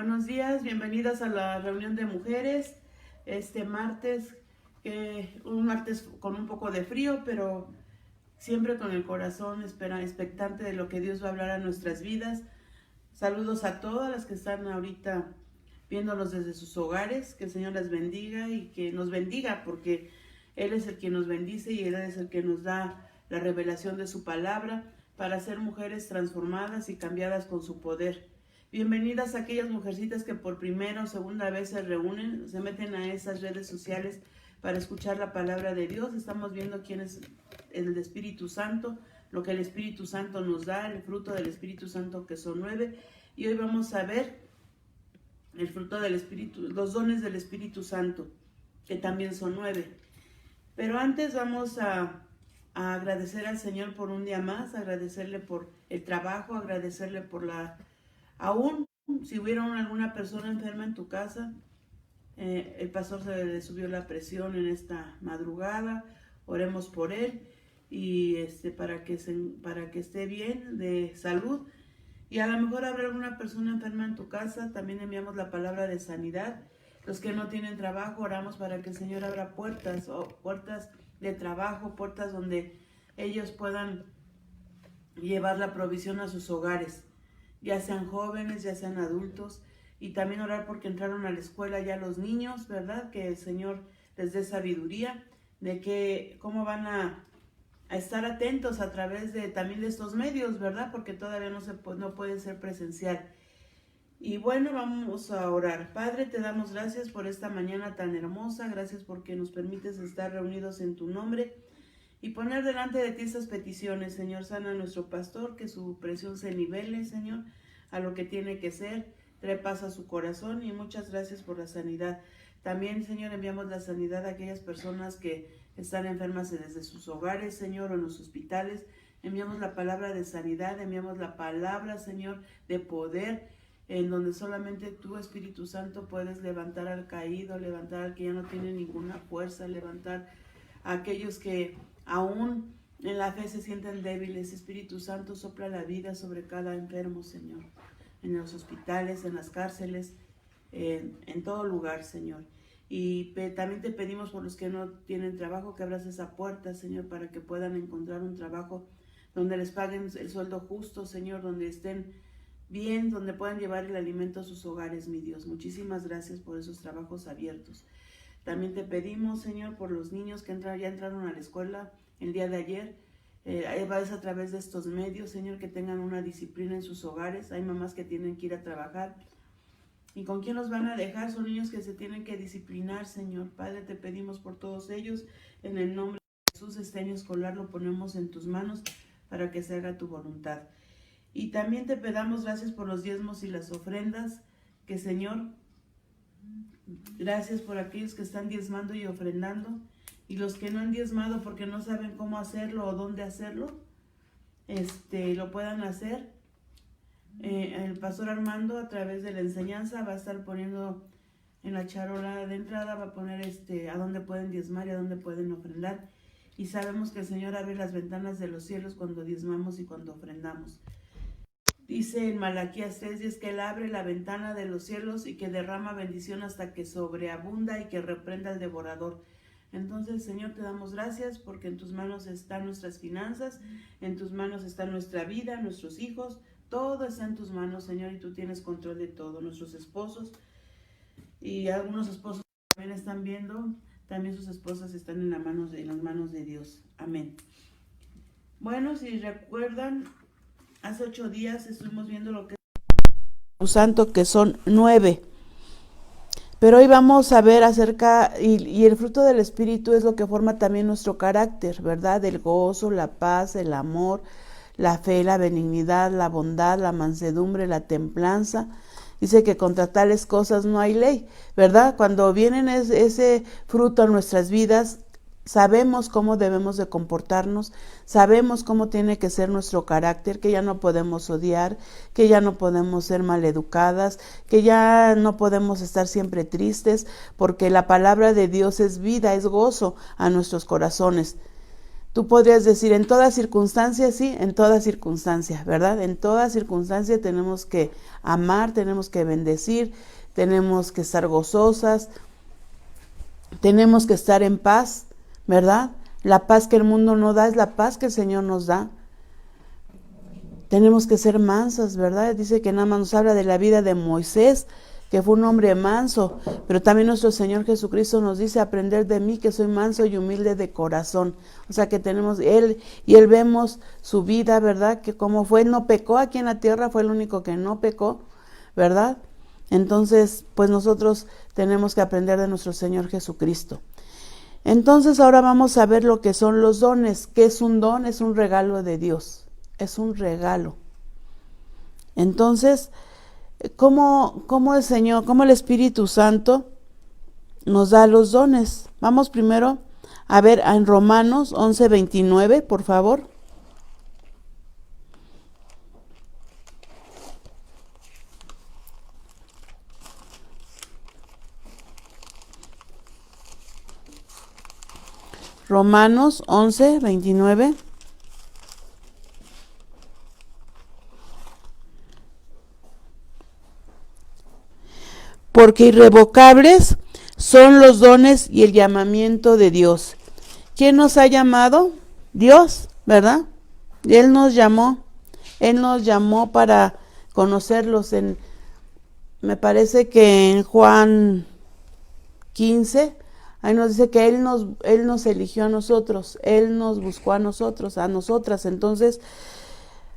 Buenos días, bienvenidas a la reunión de mujeres. Este martes, un martes con un poco de frío, pero siempre con el corazón expectante de lo que Dios va a hablar a nuestras vidas. Saludos a todas las que están ahorita viéndonos desde sus hogares. Que el Señor las bendiga y que nos bendiga, porque Él es el que nos bendice y Él es el que nos da la revelación de su palabra para ser mujeres transformadas y cambiadas con su poder. Bienvenidas a aquellas mujercitas que por primera o segunda vez se reúnen, se meten a esas redes sociales para escuchar la palabra de Dios. Estamos viendo quién es el Espíritu Santo, lo que el Espíritu Santo nos da, el fruto del Espíritu Santo, que son 9. Y hoy vamos a ver el fruto del Espíritu, los dones del Espíritu Santo, que también son 9. Pero antes vamos a agradecer al Señor por un día más, agradecerle por el trabajo, agradecerle por aún si hubiera alguna persona enferma en tu casa. El pastor se le subió la presión en esta madrugada. Oremos por él y para que esté bien de salud. Y a lo mejor habrá alguna persona enferma en tu casa. También enviamos la palabra de sanidad. Los que no tienen trabajo, oramos para que el Señor abra puertas de trabajo, puertas donde ellos puedan llevar la provisión a sus hogares, ya sean jóvenes, ya sean adultos. Y también orar porque entraron a la escuela ya los niños, ¿verdad? Que el Señor les dé sabiduría de cómo van a estar atentos a través también de estos medios, ¿verdad? Porque todavía no puede ser presencial. Y bueno, vamos a orar. Padre, te damos gracias por esta mañana tan hermosa. Gracias porque nos permites estar reunidos en tu nombre y poner delante de ti estas peticiones. Señor, sana a nuestro pastor, que su presión se nivele, Señor, a lo que tiene que ser. Trae paz a su corazón y muchas gracias por la sanidad. También, Señor, enviamos la sanidad a aquellas personas que están enfermas desde sus hogares, Señor, o en los hospitales. Enviamos la palabra de sanidad, enviamos la palabra, Señor, de poder, en donde solamente tú, Espíritu Santo, puedes levantar al caído, levantar al que ya no tiene ninguna fuerza, levantar a aquellos que aún en la fe se sienten débiles. Espíritu Santo, sopla la vida sobre cada enfermo, Señor, en los hospitales, en las cárceles, en todo lugar, Señor. Y también te pedimos por los que no tienen trabajo, que abras esa puerta, Señor, para que puedan encontrar un trabajo donde les paguen el sueldo justo, Señor, donde estén bien, donde puedan llevar el alimento a sus hogares, mi Dios. Muchísimas gracias por esos trabajos abiertos. También te pedimos, Señor, por los niños que ya entraron a la escuela el día de ayer. Es a través de estos medios, Señor, que tengan una disciplina en sus hogares. Hay mamás que tienen que ir a trabajar. ¿Y con quién los van a dejar? Son niños que se tienen que disciplinar, Señor. Padre, te pedimos por todos ellos. En el nombre de Jesús, este año escolar lo ponemos en tus manos para que se haga tu voluntad. Y también te pedamos gracias por los diezmos y las ofrendas. Que, Señor, gracias por aquellos que están diezmando y ofrendando. Y los que no han diezmado porque no saben cómo hacerlo o dónde hacerlo, lo puedan hacer. El pastor Armando, a través de la enseñanza, va a estar poniendo en la charola de entrada, va a poner a dónde pueden diezmar y a dónde pueden ofrendar. Y sabemos que el Señor abre las ventanas de los cielos cuando diezmamos y cuando ofrendamos. Dice en Malaquías 3:10 que Él abre la ventana de los cielos y que derrama bendición hasta que sobreabunda y que reprenda al devorador. Entonces, Señor, te damos gracias porque en tus manos están nuestras finanzas, en tus manos está nuestra vida, nuestros hijos, todo está en tus manos, Señor, y tú tienes control de todo. Nuestros esposos, y algunos esposos también están viendo, también sus esposas están en las manos de Dios. Amén. Bueno, si recuerdan, hace 8 días estuvimos viendo lo que es el Santo, que son 9. Pero hoy vamos a ver acerca, y el fruto del Espíritu es lo que forma también nuestro carácter, ¿verdad? El gozo, la paz, el amor, la fe, la benignidad, la bondad, la mansedumbre, la templanza. Dice que contra tales cosas no hay ley, ¿verdad? Cuando vienen ese fruto a nuestras vidas, sabemos cómo debemos de comportarnos, sabemos cómo tiene que ser nuestro carácter, que ya no podemos odiar, que ya no podemos ser maleducadas, que ya no podemos estar siempre tristes, porque la palabra de Dios es vida, es gozo a nuestros corazones. Tú podrías decir, en toda circunstancia, sí, en toda circunstancia, ¿verdad? En toda circunstancia tenemos que amar, tenemos que bendecir, tenemos que estar gozosas, tenemos que estar en paz, ¿verdad? La paz que el mundo no da es la paz que el Señor nos da. Tenemos que ser mansas, ¿verdad? Dice que nada más nos habla de la vida de Moisés, que fue un hombre manso, pero también nuestro Señor Jesucristo nos dice, aprender de mí que soy manso y humilde de corazón. O sea que tenemos, Él vemos su vida, ¿verdad? Que como fue, Él no pecó aquí en la tierra, fue el único que no pecó, ¿verdad? Entonces, pues nosotros tenemos que aprender de nuestro Señor Jesucristo. Entonces ahora vamos a ver lo que son los dones. ¿Qué es un don? Es un regalo de Dios, es un regalo. Entonces, ¿cómo el Señor, cómo el Espíritu Santo nos da los dones? Vamos primero a ver en Romanos 11:29, por favor. Romanos 11:29. Porque irrevocables son los dones y el llamamiento de Dios. ¿Quién nos ha llamado? Dios, ¿verdad? Y Él nos llamó para conocerlos. Me parece que en Juan 15, ahí nos dice que Él nos eligió a nosotros, Él nos buscó a nosotros, a nosotras. Entonces,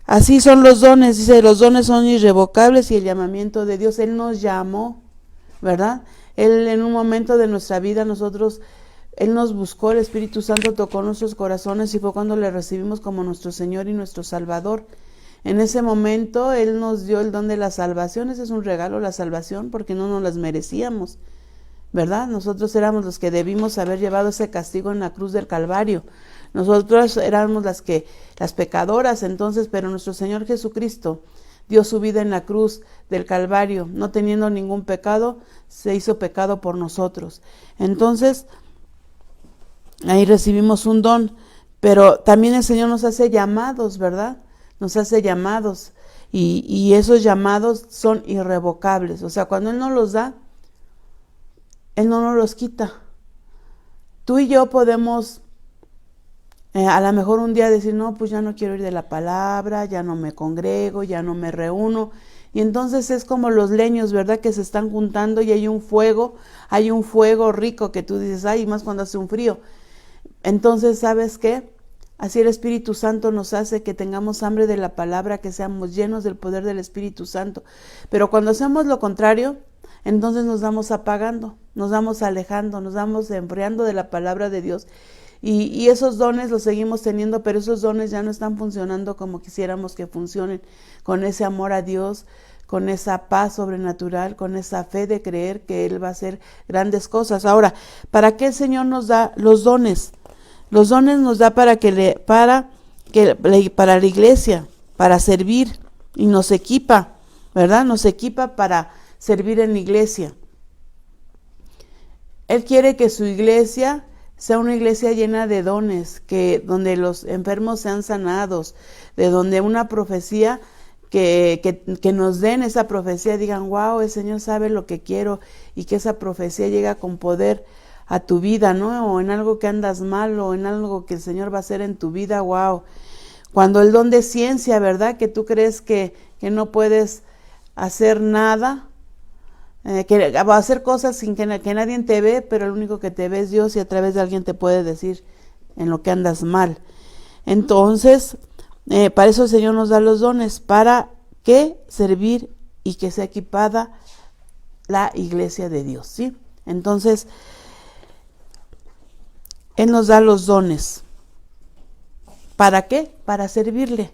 así son los dones, dice, los dones son irrevocables y el llamamiento de Dios. Él nos llamó, ¿verdad? Él en un momento de nuestra vida, Él nos buscó, el Espíritu Santo tocó nuestros corazones y fue cuando le recibimos como nuestro Señor y nuestro Salvador. En ese momento Él nos dio el don de la salvación. Ese es un regalo, la salvación, porque no nos las merecíamos, ¿verdad? Nosotros éramos los que debimos haber llevado ese castigo en la cruz del Calvario. Nosotros éramos las pecadoras, entonces, pero nuestro Señor Jesucristo dio su vida en la cruz del Calvario, no teniendo ningún pecado, se hizo pecado por nosotros. Entonces, ahí recibimos un don, pero también el Señor nos hace llamados, ¿verdad? Nos hace llamados, y esos llamados son irrevocables. O sea, cuando Él nos los da, Él no nos los quita. Tú y yo podemos a lo mejor un día decir, no, pues ya no quiero ir de la palabra, ya no me congrego, ya no me reúno. Y entonces es como los leños, ¿verdad? Que se están juntando y hay un fuego rico que tú dices, ay, más cuando hace un frío. Entonces, ¿sabes qué? Así el Espíritu Santo nos hace que tengamos hambre de la palabra, que seamos llenos del poder del Espíritu Santo. Pero cuando hacemos lo contrario, entonces nos vamos apagando, nos vamos alejando, nos vamos enfriando de la palabra de Dios. Y esos dones los seguimos teniendo, pero esos dones ya no están funcionando como quisiéramos que funcionen, con ese amor a Dios, con esa paz sobrenatural, con esa fe de creer que Él va a hacer grandes cosas. Ahora, ¿para qué el Señor nos da los dones? Los dones nos da para la iglesia, para servir, y nos equipa, ¿verdad? Nos equipa para servir en la iglesia. Él quiere que su iglesia sea una iglesia llena de dones, donde los enfermos sean sanados, de donde una profecía que nos den esa profecía, digan, wow, el Señor sabe lo que quiero, y que esa profecía llega con poder a tu vida, ¿no? O en algo que andas mal, o en algo que el Señor va a hacer en tu vida, wow. Cuando el don de ciencia, ¿verdad? Que tú crees que no puedes hacer nada, que va a hacer cosas sin que nadie te ve, pero el único que te ve es Dios, y a través de alguien te puede decir en lo que andas mal. Entonces, para eso el Señor nos da los dones, para que servir y que sea equipada la iglesia de Dios, ¿sí? Entonces, Él nos da los dones. ¿Para qué? Para servirle.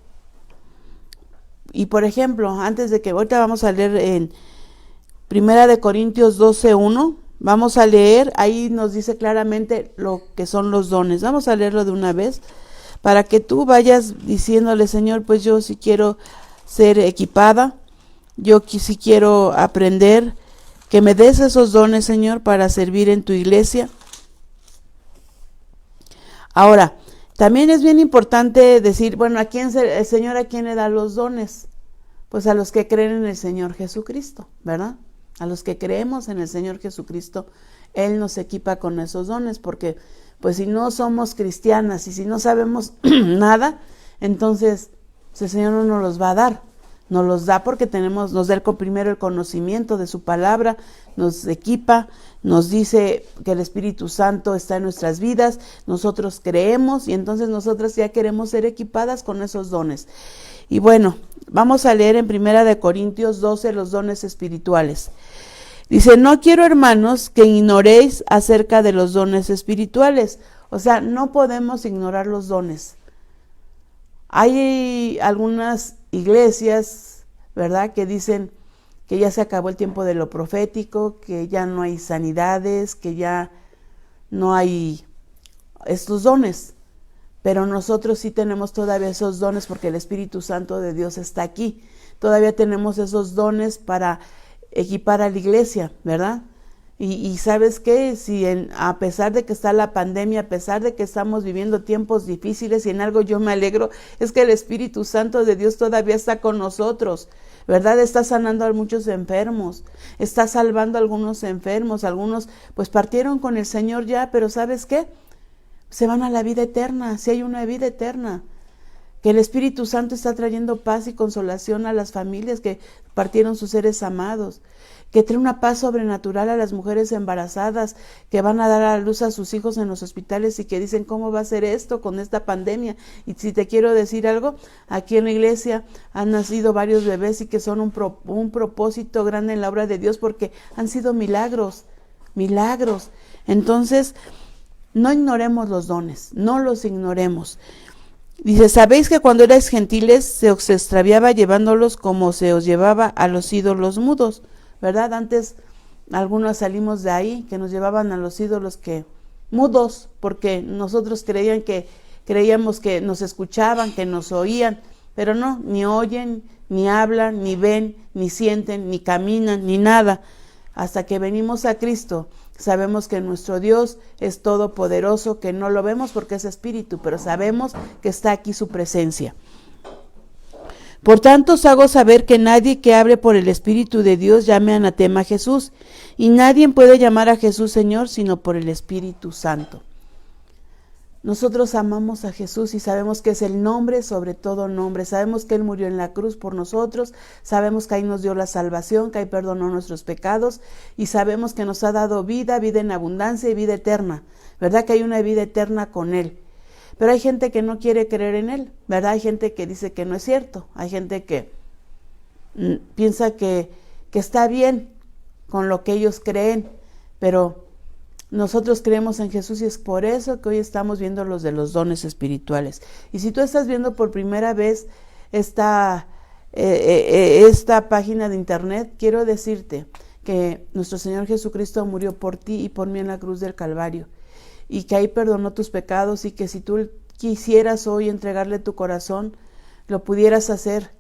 Y por ejemplo, antes de que ahorita vamos a leer en Primera de Corintios 12:1, vamos a leer, ahí nos dice claramente lo que son los dones. Vamos a leerlo de una vez, para que tú vayas diciéndole, Señor, pues yo sí quiero ser equipada, yo sí quiero aprender, que me des esos dones, Señor, para servir en tu iglesia. Ahora, También es bien importante decir, bueno, el Señor a quién le da los dones? Pues a los que creen en el Señor Jesucristo, ¿verdad? A los que creemos en el Señor Jesucristo, Él nos equipa con esos dones, porque pues si no somos cristianas y si no sabemos nada, entonces el Señor no nos los va a dar. Nos los da porque nos da primero el conocimiento de su palabra, nos equipa, nos dice que el Espíritu Santo está en nuestras vidas, nosotros creemos y entonces nosotras ya queremos ser equipadas con esos dones. Y bueno, vamos a leer en 1 Corintios 12 los dones espirituales. Dice, no quiero, hermanos, que ignoréis acerca de los dones espirituales. O sea, no podemos ignorar los dones. Hay algunas iglesias, ¿verdad?, que dicen que ya se acabó el tiempo de lo profético, que ya no hay sanidades, que ya no hay estos dones. Pero nosotros sí tenemos todavía esos dones porque el Espíritu Santo de Dios está aquí. Todavía tenemos esos dones para equipar a la iglesia, ¿verdad? Y ¿sabes qué? Si a pesar de que está la pandemia, a pesar de que estamos viviendo tiempos difíciles, y en algo yo me alegro, es que el Espíritu Santo de Dios todavía está con nosotros, ¿verdad? Está sanando a muchos enfermos, está salvando a algunos enfermos, algunos pues partieron con el Señor ya, pero ¿sabes qué? Se van a la vida eterna, si hay una vida eterna. Que el Espíritu Santo está trayendo paz y consolación a las familias que partieron sus seres amados, que trae una paz sobrenatural a las mujeres embarazadas que van a dar a luz a sus hijos en los hospitales y que dicen, ¿cómo va a ser esto con esta pandemia? Y si te quiero decir algo, aquí en la iglesia han nacido varios bebés y que son un propósito grande en la obra de Dios porque han sido milagros. Entonces, no ignoremos los dones, no los ignoremos. Dice, ¿sabéis que cuando erais gentiles se os extraviaba llevándolos como se os llevaba a los ídolos mudos? ¿Verdad? Antes algunos salimos de ahí, que nos llevaban a los ídolos mudos, porque nosotros creíamos que nos escuchaban, que nos oían, pero no, ni oyen, ni hablan, ni ven, ni sienten, ni caminan, ni nada. Hasta que venimos a Cristo, sabemos que nuestro Dios es todopoderoso, que no lo vemos porque es espíritu, pero sabemos que está aquí su presencia. Por tanto, os hago saber que nadie que hable por el Espíritu de Dios llame anatema a Jesús, y nadie puede llamar a Jesús Señor sino por el Espíritu Santo. Nosotros amamos a Jesús y sabemos que es el nombre sobre todo nombre. Sabemos que Él murió en la cruz por nosotros, sabemos que ahí nos dio la salvación, que ahí perdonó nuestros pecados y sabemos que nos ha dado vida en abundancia y vida eterna. ¿Verdad que hay una vida eterna con Él? Pero hay gente que no quiere creer en Él, ¿verdad? Hay gente que dice que no es cierto. Hay gente que piensa que está bien con lo que ellos creen, pero nosotros creemos en Jesús y es por eso que hoy estamos viendo los de los dones espirituales. Y si tú estás viendo por primera vez esta página de internet, quiero decirte que nuestro Señor Jesucristo murió por ti y por mí en la cruz del Calvario, y que ahí perdonó tus pecados, y que si tú quisieras hoy entregarle tu corazón, lo pudieras hacer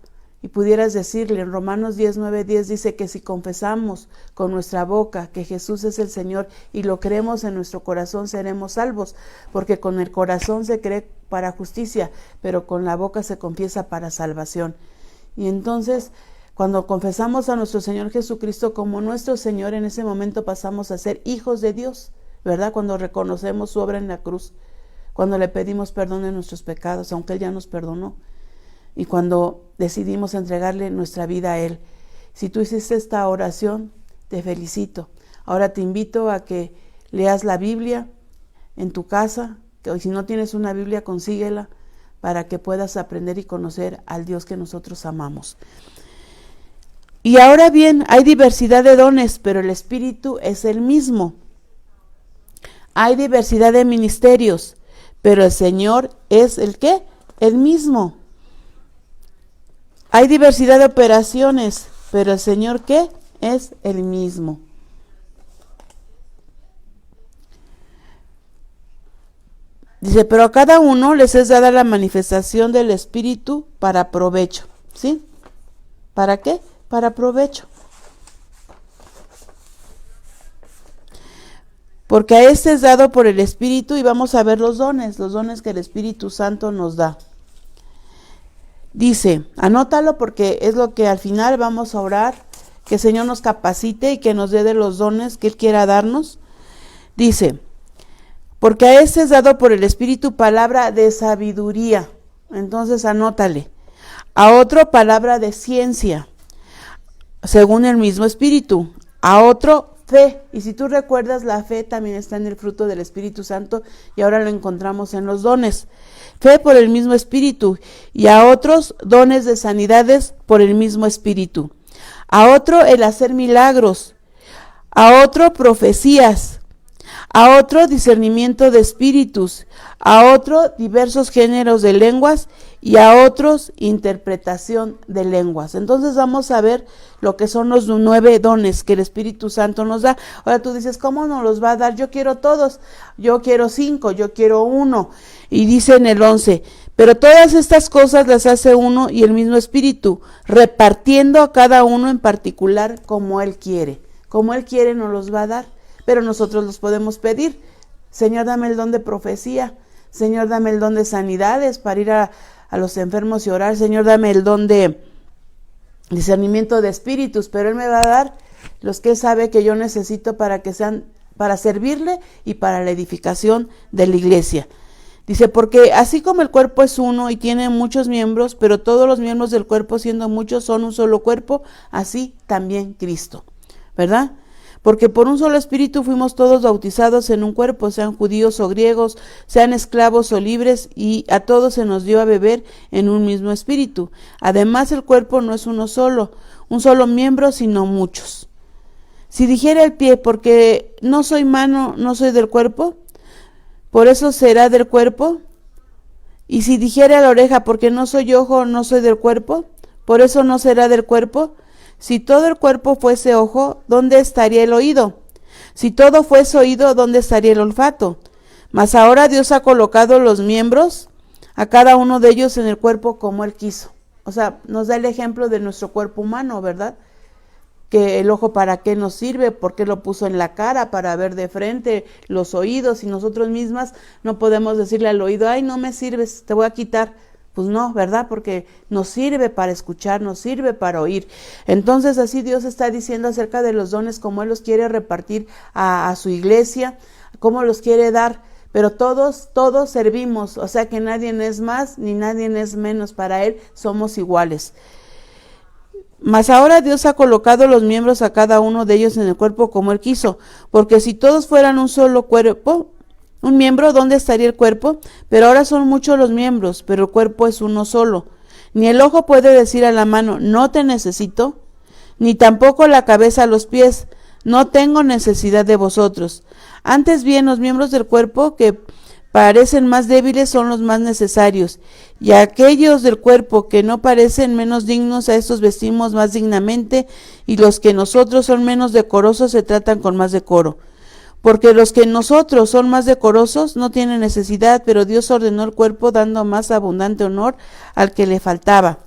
y pudieras decirle. En Romanos 10:9-10 dice que si confesamos con nuestra boca que Jesús es el Señor y lo creemos en nuestro corazón, seremos salvos, porque con el corazón se cree para justicia, pero con la boca se confiesa para salvación. Y entonces, cuando confesamos a nuestro Señor Jesucristo como nuestro Señor, en ese momento pasamos a ser hijos de Dios, ¿verdad? Cuando reconocemos su obra en la cruz, cuando le pedimos perdón de nuestros pecados, aunque Él ya nos perdonó, y cuando decidimos entregarle nuestra vida a Él. Si tú hiciste esta oración, te felicito. Ahora te invito a que leas la Biblia en tu casa, que si no tienes una Biblia, consíguela para que puedas aprender y conocer al Dios que nosotros amamos. Y ahora bien, hay diversidad de dones, pero el Espíritu es el mismo. Hay diversidad de ministerios, pero el Señor es ¿el qué? El mismo. Hay diversidad de operaciones, pero el Señor ¿qué? Es el mismo. Dice, pero a cada uno les es dada la manifestación del Espíritu para provecho. ¿Sí? ¿Para qué? Para provecho. porque a este es dado por el Espíritu, y vamos a ver los dones que el Espíritu Santo nos da. Dice, anótalo porque es lo que al final vamos a orar, que el Señor nos capacite y que nos dé de los dones que Él quiera darnos. Dice, porque a este es dado por el Espíritu palabra de sabiduría. Entonces anótale. A otro palabra de ciencia, según el mismo Espíritu. A otro fe. Y si tú recuerdas, la fe también está en el fruto del Espíritu Santo y ahora lo encontramos en los dones. Fe por el mismo Espíritu, y a otros dones de sanidades por el mismo Espíritu. A otro el hacer milagros, a otro profecías, a otro discernimiento de espíritus, a otro diversos géneros de lenguas y a otros interpretación de lenguas. Entonces vamos a ver lo que son los 9 dones que el Espíritu Santo nos da. Ahora tú dices, ¿cómo nos los va a dar? Yo quiero todos, yo quiero 5, yo quiero 1. Y dice en el 11, pero todas estas cosas las hace uno y el mismo Espíritu, repartiendo a cada uno en particular como Él quiere. Como Él quiere nos los va a dar, pero nosotros los podemos pedir. Señor, dame el don de profecía. Señor, dame el don de sanidades para ir a los enfermos y orar. Señor, dame el don de discernimiento de espíritus, pero Él me va a dar los que sabe que yo necesito para que sean, para servirle y para la edificación de la iglesia. Dice, porque así como el cuerpo es uno y tiene muchos miembros, pero todos los miembros del cuerpo, siendo muchos, son un solo cuerpo, así también Cristo, ¿verdad? Porque por un solo espíritu fuimos todos bautizados en un cuerpo, sean judíos o griegos, sean esclavos o libres, y a todos se nos dio a beber en un mismo espíritu. Además, el cuerpo no es un solo miembro, sino muchos. Si dijera el pie, porque no soy mano, no soy del cuerpo, por eso será del cuerpo. Y si dijera la oreja, porque no soy ojo, no soy del cuerpo, por eso no será del cuerpo. Si todo el cuerpo fuese ojo, ¿dónde estaría el oído? Si todo fuese oído, ¿dónde estaría el olfato? Mas ahora Dios ha colocado los miembros, a cada uno de ellos en el cuerpo como Él quiso. O sea, nos da el ejemplo de nuestro cuerpo humano, ¿verdad? Que el ojo para qué nos sirve, por qué lo puso en la cara, para ver de frente, los oídos, y nosotros mismas no podemos decirle al oído, ay, no me sirves, te voy a quitar. Pues no, ¿verdad? Porque nos sirve para escuchar, nos sirve para oír. Entonces así Dios está diciendo acerca de los dones, como Él los quiere repartir a su iglesia, cómo los quiere dar, pero todos servimos, o sea que nadie es más ni nadie es menos, para Él somos iguales. Mas ahora Dios ha colocado los miembros a cada uno de ellos en el cuerpo como Él quiso, porque si todos fueran un solo cuerpo, un miembro, ¿dónde estaría el cuerpo? Pero ahora son muchos los miembros, pero el cuerpo es uno solo. Ni el ojo puede decir a la mano, no te necesito, ni tampoco la cabeza a los pies, no tengo necesidad de vosotros. Antes bien, los miembros del cuerpo que parecen más débiles son los más necesarios, y aquellos del cuerpo que no parecen menos dignos, a estos vestimos más dignamente, y los que nosotros son menos decorosos se tratan con más decoro. Porque los que nosotros son más decorosos no tienen necesidad, pero Dios ordenó el cuerpo dando más abundante honor al que le faltaba,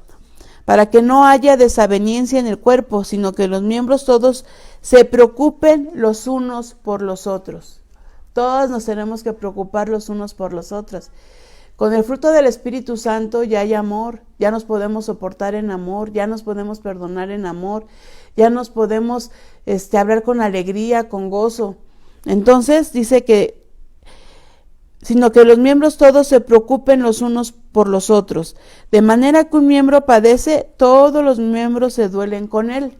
para que no haya desaveniencia en el cuerpo, sino que los miembros todos se preocupen los unos por los otros. Todos nos tenemos que preocupar los unos por los otros. Con el fruto del Espíritu Santo ya hay amor, ya nos podemos soportar en amor, ya nos podemos perdonar en amor, ya nos podemos hablar con alegría, con gozo. Entonces dice que, sino que los miembros todos se preocupen los unos por los otros, de manera que un miembro padece, todos los miembros se duelen con él.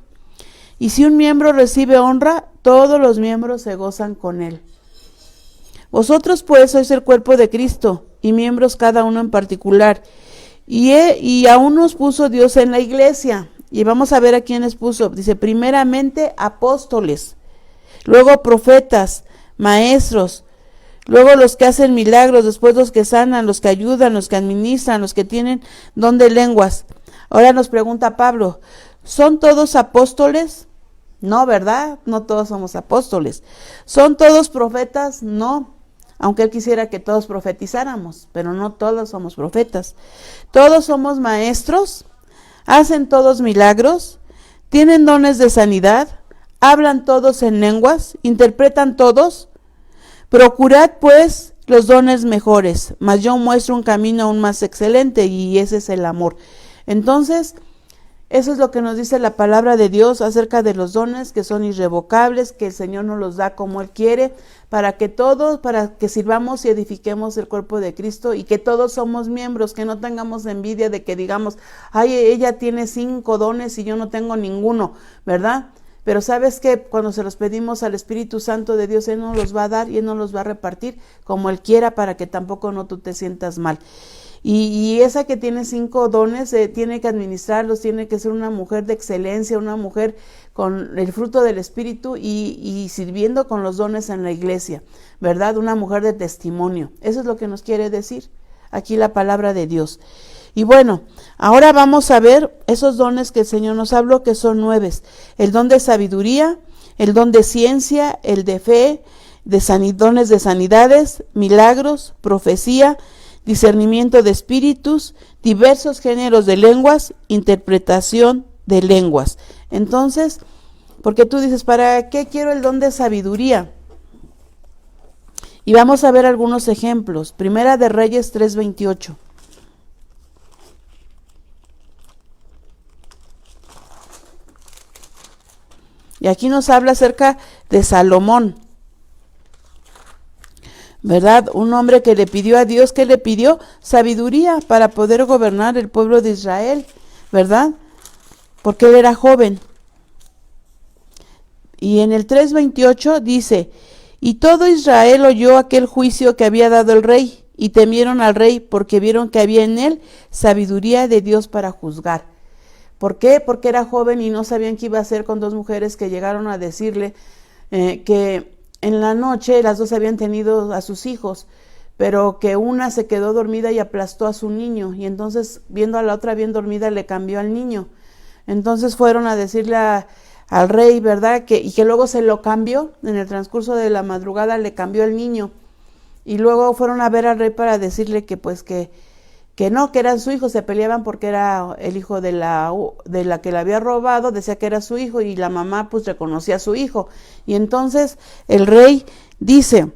Y si un miembro recibe honra, todos los miembros se gozan con él. Vosotros pues sois el cuerpo de Cristo, y miembros cada uno en particular. Y a unos puso Dios en la iglesia. Y vamos a ver a quiénes puso. Dice, primeramente apóstoles, luego profetas, maestros, luego los que hacen milagros, después los que sanan, los que ayudan, los que administran, los que tienen don de lenguas. Ahora nos pregunta Pablo, ¿son todos apóstoles? No, ¿verdad? No todos somos apóstoles. ¿Son todos profetas? No, aunque Él quisiera que todos profetizáramos, pero no todos somos profetas. ¿Todos somos maestros? ¿Hacen todos milagros? ¿Tienen dones de sanidad? ¿Hablan todos en lenguas? ¿Interpretan todos? Procurad pues los dones mejores, mas yo muestro un camino aún más excelente, y ese es el amor. Entonces, eso es lo que nos dice la palabra de Dios acerca de los dones, que son irrevocables, que el Señor nos los da como Él quiere, para que todos, para que sirvamos y edifiquemos el cuerpo de Cristo, y que todos somos miembros, que no tengamos envidia de que digamos, ay, ella tiene 5 dones y yo no tengo ninguno, ¿verdad? Pero sabes que cuando se los pedimos al Espíritu Santo de Dios, Él nos los va a dar y Él nos los va a repartir como Él quiera, para que tampoco no tú te sientas mal. Y esa que tiene 5 dones, tiene que administrarlos, tiene que ser una mujer de excelencia, una mujer con el fruto del Espíritu y sirviendo con los dones en la iglesia, ¿verdad? Una mujer de testimonio. Eso es lo que nos quiere decir aquí la palabra de Dios. Y bueno, ahora vamos a ver esos dones que el Señor nos habló, que son 9. El don de sabiduría, el don de ciencia, el de fe, dones de sanidades, milagros, profecía, discernimiento de espíritus, diversos géneros de lenguas, interpretación de lenguas. Entonces, porque tú dices, ¿para qué quiero el don de sabiduría? Y vamos a ver algunos ejemplos. Primera de Reyes 3:28. Y aquí nos habla acerca de Salomón, ¿verdad? Un hombre que le pidió a Dios, que le pidió sabiduría para poder gobernar el pueblo de Israel, ¿verdad? Porque él era joven. Y en el 3:28 dice, y todo Israel oyó aquel juicio que había dado el rey, y temieron al rey, porque vieron que había en él sabiduría de Dios para juzgar. ¿Por qué? Porque era joven y no sabían qué iba a hacer con 2 mujeres que llegaron a decirle que en la noche las 2 habían tenido a sus hijos, pero que una se quedó dormida y aplastó a su niño, y entonces viendo a la otra bien dormida le cambió al niño. Entonces fueron a decirle al rey, ¿verdad? Y que luego se lo cambió, en el transcurso de la madrugada le cambió el niño, y luego fueron a ver al rey para decirle que pues que no, que era su hijo. Se peleaban porque era el hijo de la que le había robado, decía que era su hijo, y la mamá pues reconocía a su hijo. Y entonces el rey dice,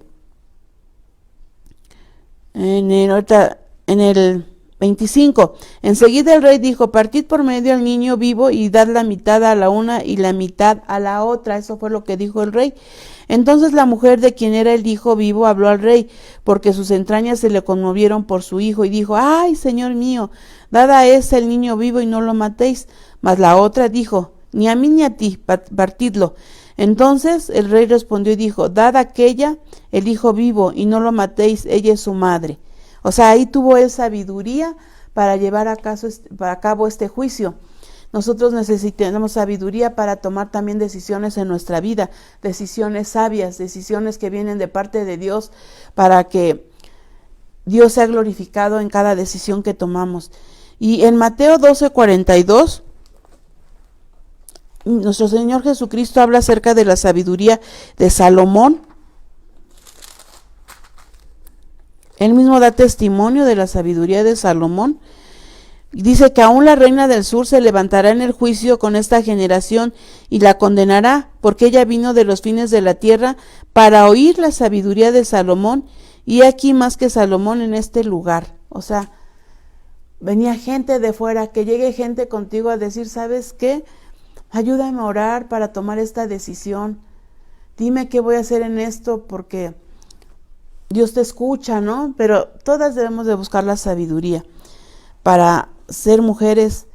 en el 25, enseguida el rey dijo, partid por medio al niño vivo y dad la mitad a la una y la mitad a la otra. Eso fue lo que dijo el rey. Entonces la mujer de quien era el hijo vivo habló al rey, porque sus entrañas se le conmovieron por su hijo, y dijo, ay, señor mío, dad a ese el niño vivo y no lo matéis. Mas la otra dijo, ni a mí ni a ti, partidlo. Entonces el rey respondió y dijo, dad a aquella el hijo vivo y no lo matéis, ella es su madre. O sea, ahí tuvo él sabiduría para llevar a cabo este juicio. Nosotros necesitamos sabiduría para tomar también decisiones en nuestra vida, decisiones sabias, decisiones que vienen de parte de Dios, para que Dios sea glorificado en cada decisión que tomamos. Y en Mateo 12:42, nuestro Señor Jesucristo habla acerca de la sabiduría de Salomón. Él mismo da testimonio de la sabiduría de Salomón. Dice que aún la reina del sur se levantará en el juicio con esta generación y la condenará, porque ella vino de los fines de la tierra para oír la sabiduría de Salomón, y aquí más que Salomón en este lugar. O sea, venía gente de fuera, que llegue gente contigo a decir, ¿sabes qué? Ayúdame a orar para tomar esta decisión. Dime qué voy a hacer en esto, porque Dios te escucha, ¿no? Pero todas debemos de buscar la sabiduría para ser mujeres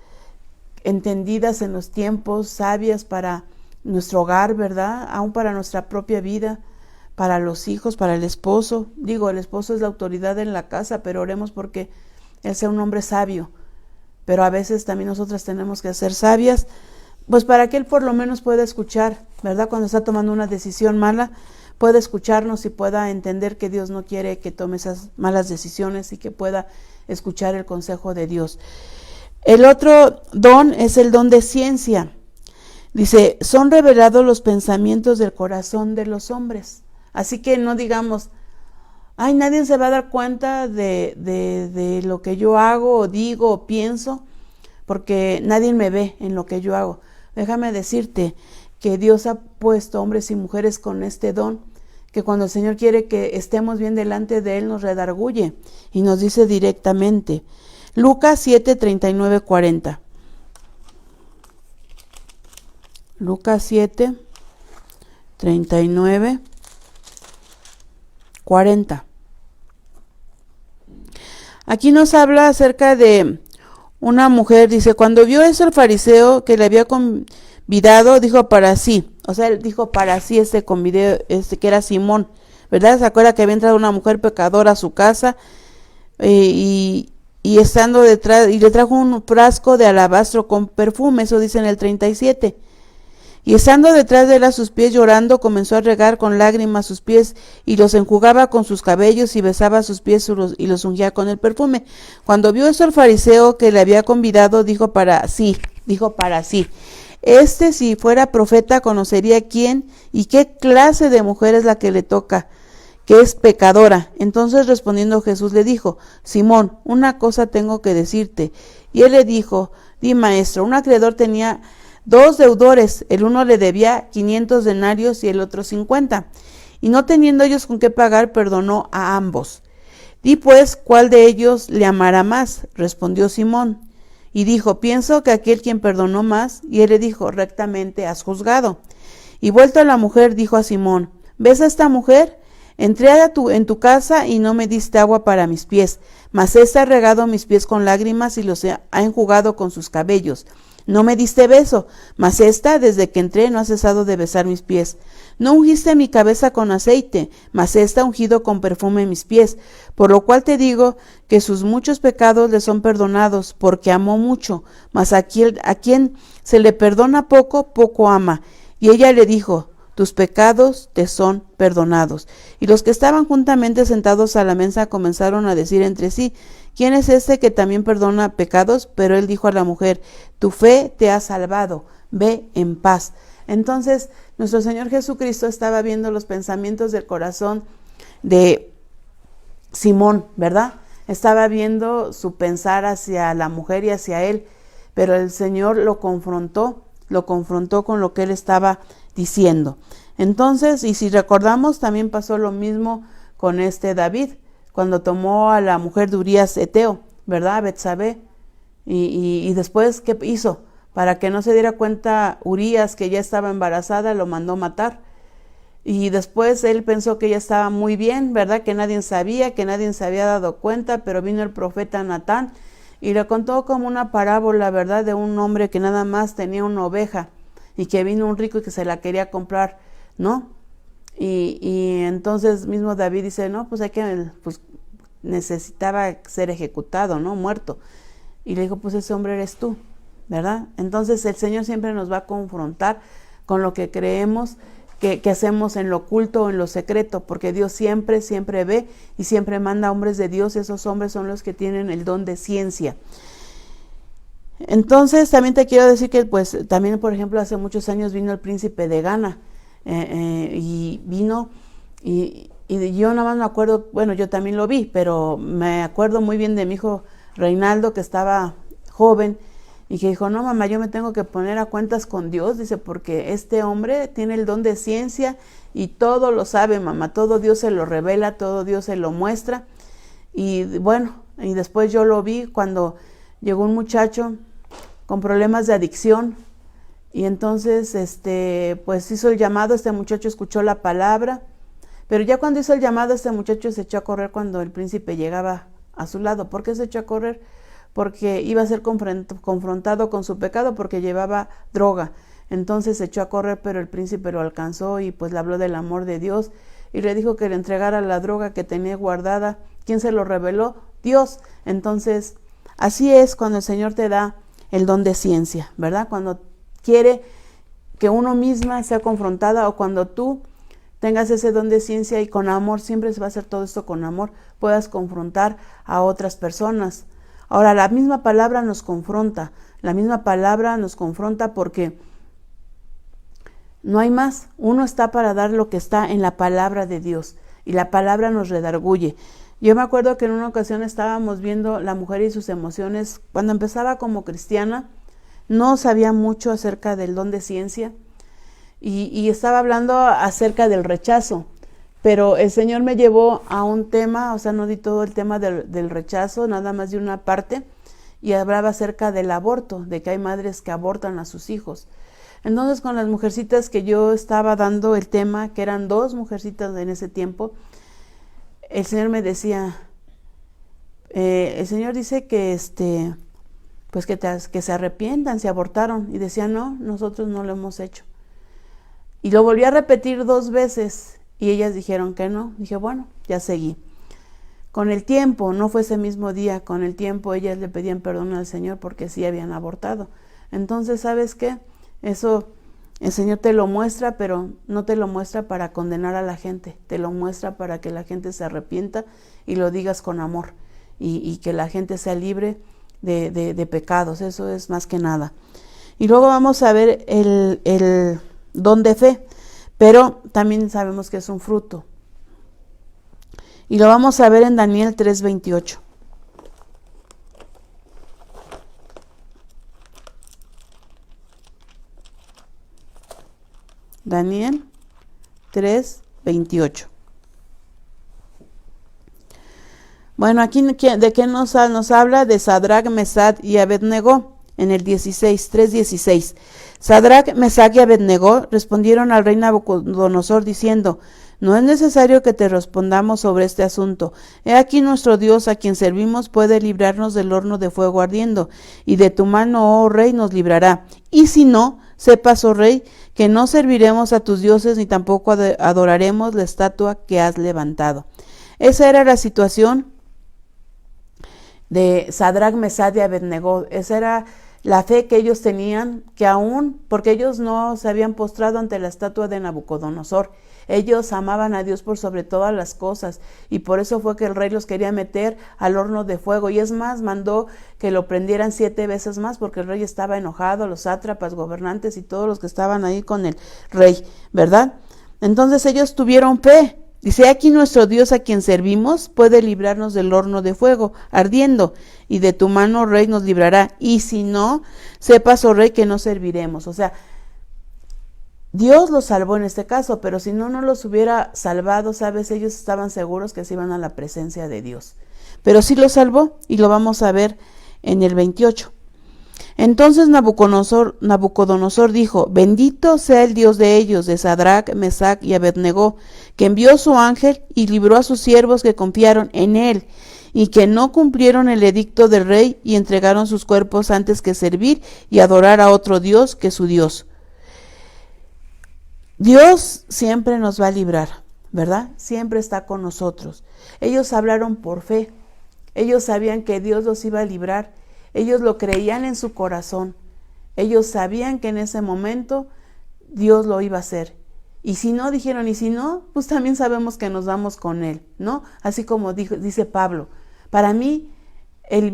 entendidas en los tiempos, sabias para nuestro hogar, ¿verdad? Aún para nuestra propia vida, para los hijos, para el esposo. Digo, el esposo es la autoridad en la casa, pero oremos porque él sea un hombre sabio. Pero a veces también nosotras tenemos que ser sabias, pues para que él por lo menos pueda escuchar, ¿verdad? Cuando está tomando una decisión mala, pueda escucharnos y pueda entender que Dios no quiere que tome esas malas decisiones, y que pueda escuchar el consejo de Dios. El otro don es el don de ciencia. Dice, son revelados los pensamientos del corazón de los hombres. Así que no digamos, ay, nadie se va a dar cuenta de lo que yo hago o digo o pienso, porque nadie me ve en lo que yo hago. Déjame decirte que Dios ha puesto hombres y mujeres con este don, que cuando el Señor quiere que estemos bien delante de Él, nos redarguye y nos dice directamente. Lucas 7, 39, 40. Lucas 7, 39, 40. Aquí nos habla acerca de una mujer, dice, cuando vio eso el fariseo que le había convidado, dijo para sí, o sea, él dijo para sí que era Simón, ¿verdad? ¿Se acuerda que había entrado una mujer pecadora a su casa y estando detrás, y le trajo un frasco de alabastro con perfume, eso dice en el 37. Y estando detrás de él a sus pies llorando, comenzó a regar con lágrimas sus pies y los enjugaba con sus cabellos y besaba sus pies y los ungía con el perfume. Cuando vio esto el fariseo que le había convidado, dijo para sí, si fuera profeta conocería quién y qué clase de mujer es la que le toca, que es pecadora. Entonces respondiendo Jesús le dijo, Simón, una cosa tengo que decirte. Y él le dijo, di maestro, un acreedor tenía 2 deudores, el uno le debía 500 denarios y el otro 50, y no teniendo ellos con qué pagar, perdonó a ambos. Di pues, ¿cuál de ellos le amará más? Respondió Simón, y dijo, pienso que aquel quien perdonó más, y él le dijo, rectamente has juzgado. Y vuelto a la mujer, dijo a Simón, ¿ves a esta mujer? Entré en tu casa y no me diste agua para mis pies, mas ésta ha regado mis pies con lágrimas y los ha enjugado con sus cabellos. No me diste beso, mas ésta, desde que entré, no ha cesado de besar mis pies. No ungiste mi cabeza con aceite, mas ésta ha ungido con perfume mis pies. Por lo cual te digo que sus muchos pecados le son perdonados, porque amó mucho. Mas a quien se le perdona poco, poco ama. Y ella le dijo, tus pecados te son perdonados. Y los que estaban juntamente sentados a la mesa comenzaron a decir entre sí, ¿quién es este que también perdona pecados? Pero él dijo a la mujer, tu fe te ha salvado, ve en paz. Entonces, nuestro Señor Jesucristo estaba viendo los pensamientos del corazón de Simón, ¿verdad? Estaba viendo su pensar hacia la mujer y hacia él, pero el Señor lo confrontó con lo que él estaba diciendo. Entonces, y si recordamos, también pasó lo mismo con David, cuando tomó a la mujer de Urías Eteo, ¿verdad? Betsabé, y después, ¿qué hizo? Para que no se diera cuenta Urías que ya estaba embarazada, lo mandó matar. Y después él pensó que ya estaba muy bien, ¿verdad? Que nadie sabía, que nadie se había dado cuenta, pero vino el profeta Natán y le contó como una parábola, ¿verdad? De un hombre que nada más tenía una oveja y que vino un rico y que se la quería comprar, ¿no? Y entonces mismo David dice, no, pues necesitaba ser ejecutado, ¿no? Muerto. Y le dijo, pues ese hombre eres tú, ¿verdad? Entonces el Señor siempre nos va a confrontar con lo que creemos que hacemos en lo oculto o en lo secreto, porque Dios siempre ve y siempre manda hombres de Dios, y esos hombres son los que tienen el don de ciencia. Entonces también te quiero decir que pues también, por ejemplo, hace muchos años vino el príncipe de Ghana, y vino y yo nada más me acuerdo, bueno, yo también lo vi, pero me acuerdo muy bien de mi hijo Reinaldo, que estaba joven y que dijo, no mamá, yo me tengo que poner a cuentas con Dios, dice, porque este hombre tiene el don de ciencia y todo lo sabe, mamá, todo Dios se lo revela, todo Dios se lo muestra. Y bueno, y después yo lo vi cuando llegó un muchacho con problemas de adicción, y entonces pues hizo el llamado, este muchacho escuchó la palabra, pero ya cuando hizo el llamado, este muchacho se echó a correr cuando el príncipe llegaba a su lado. ¿Por qué se echó a correr? Porque iba a ser confrontado con su pecado, porque llevaba droga. Entonces se echó a correr, pero el príncipe lo alcanzó y pues le habló del amor de Dios y le dijo que le entregara la droga que tenía guardada. ¿Quién se lo reveló? Dios. Entonces, así es cuando el Señor te da el don de ciencia, ¿verdad? Cuando quiere que uno misma sea confrontada, o cuando tú tengas ese don de ciencia y con amor, siempre se va a hacer todo esto con amor, puedas confrontar a otras personas. Ahora, la misma palabra nos confronta porque no hay más. Uno está para dar lo que está en la palabra de Dios, y la palabra nos redarguye. Yo me acuerdo que en una ocasión estábamos viendo La mujer y sus emociones. Cuando empezaba como cristiana, no sabía mucho acerca del don de ciencia, y estaba hablando acerca del rechazo, pero el Señor me llevó a un tema, o sea, no di todo el tema del rechazo, nada más de una parte, y hablaba acerca del aborto, de que hay madres que abortan a sus hijos. Entonces, con las mujercitas que yo estaba dando el tema, que eran 2 mujercitas en ese tiempo, el Señor me decía, el Señor dice que pues que se arrepientan, se abortaron, y decía, no, nosotros no lo hemos hecho. Y lo volví a repetir 2 veces, y ellas dijeron que no. Dije, bueno, ya seguí. Con el tiempo, no fue ese mismo día, con el tiempo ellas le pedían perdón al Señor porque sí habían abortado. Entonces, ¿sabes qué? Eso el Señor te lo muestra, pero no te lo muestra para condenar a la gente, te lo muestra para que la gente se arrepienta y lo digas con amor, y que la gente sea libre de pecados. Eso es más que nada. Y luego vamos a ver el don de fe, pero también sabemos que es un fruto. Y lo vamos a ver en Daniel 3:28. Daniel 3:28. Bueno, aquí de qué nos habla: de Sadrach, Mesach y Abednego, en el 3:16. Sadrach, Mesach y Abednego respondieron al rey Nabucodonosor diciendo: no es necesario que te respondamos sobre este asunto. He aquí nuestro Dios, a quien servimos, puede librarnos del horno de fuego ardiendo, y de tu mano, oh rey, nos librará. Y si no, sepas, oh rey, que no serviremos a tus dioses, ni tampoco adoraremos la estatua que has levantado. Esa era la situación de Sadrach, Mesach y Abednego. Esa era la fe que ellos tenían, que aún, porque ellos no se habían postrado ante la estatua de Nabucodonosor, ellos amaban a Dios por sobre todas las cosas, y por eso fue que el rey los quería meter al horno de fuego, y es más, mandó que lo prendieran 7 veces más, porque el rey estaba enojado, los sátrapas, gobernantes y todos los que estaban ahí con el rey, ¿verdad? Entonces ellos tuvieron fe. Dice: aquí nuestro Dios, a quien servimos, puede librarnos del horno de fuego ardiendo, y de tu mano, rey, nos librará. Y si no, sepas, oh rey, que no serviremos. O sea, Dios los salvó en este caso, pero si no los hubiera salvado, ¿sabes? Ellos estaban seguros que se iban a la presencia de Dios. Pero sí los salvó, y lo vamos a ver en el 28. Entonces Nabucodonosor dijo: bendito sea el Dios de ellos, de Sadrach, Mesach y Abednego, que envió su ángel y libró a sus siervos que confiaron en él, y que no cumplieron el edicto del rey y entregaron sus cuerpos antes que servir y adorar a otro Dios que su Dios. Dios siempre nos va a librar, ¿verdad? Siempre está con nosotros. Ellos hablaron por fe. Ellos sabían que Dios los iba a librar. Ellos lo creían en su corazón. Ellos sabían que en ese momento Dios lo iba a hacer. Y si no, dijeron, y si no, pues también sabemos que nos vamos con Él, ¿no? Así como dice Pablo: para mí el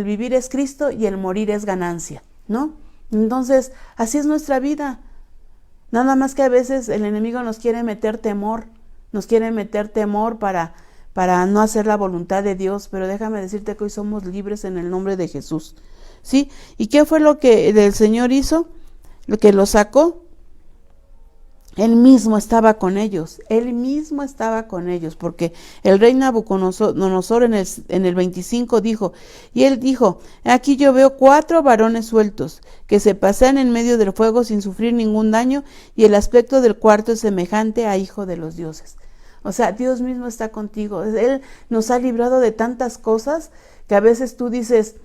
vivir es Cristo y el morir es ganancia, ¿no? Entonces, así es nuestra vida. Nada más que a veces el enemigo nos quiere meter temor para no hacer la voluntad de Dios, pero déjame decirte que hoy somos libres en el nombre de Jesús, ¿sí? ¿Y qué fue lo que el Señor hizo? Lo que los sacó. Él mismo estaba con ellos, porque el rey Nabucodonosor en el 25 dijo: y él dijo: aquí yo veo 4 varones sueltos, que se pasean en medio del fuego sin sufrir ningún daño, y el aspecto del cuarto es semejante a hijo de los dioses. O sea, Dios mismo está contigo. Él nos ha librado de tantas cosas que a veces tú dices: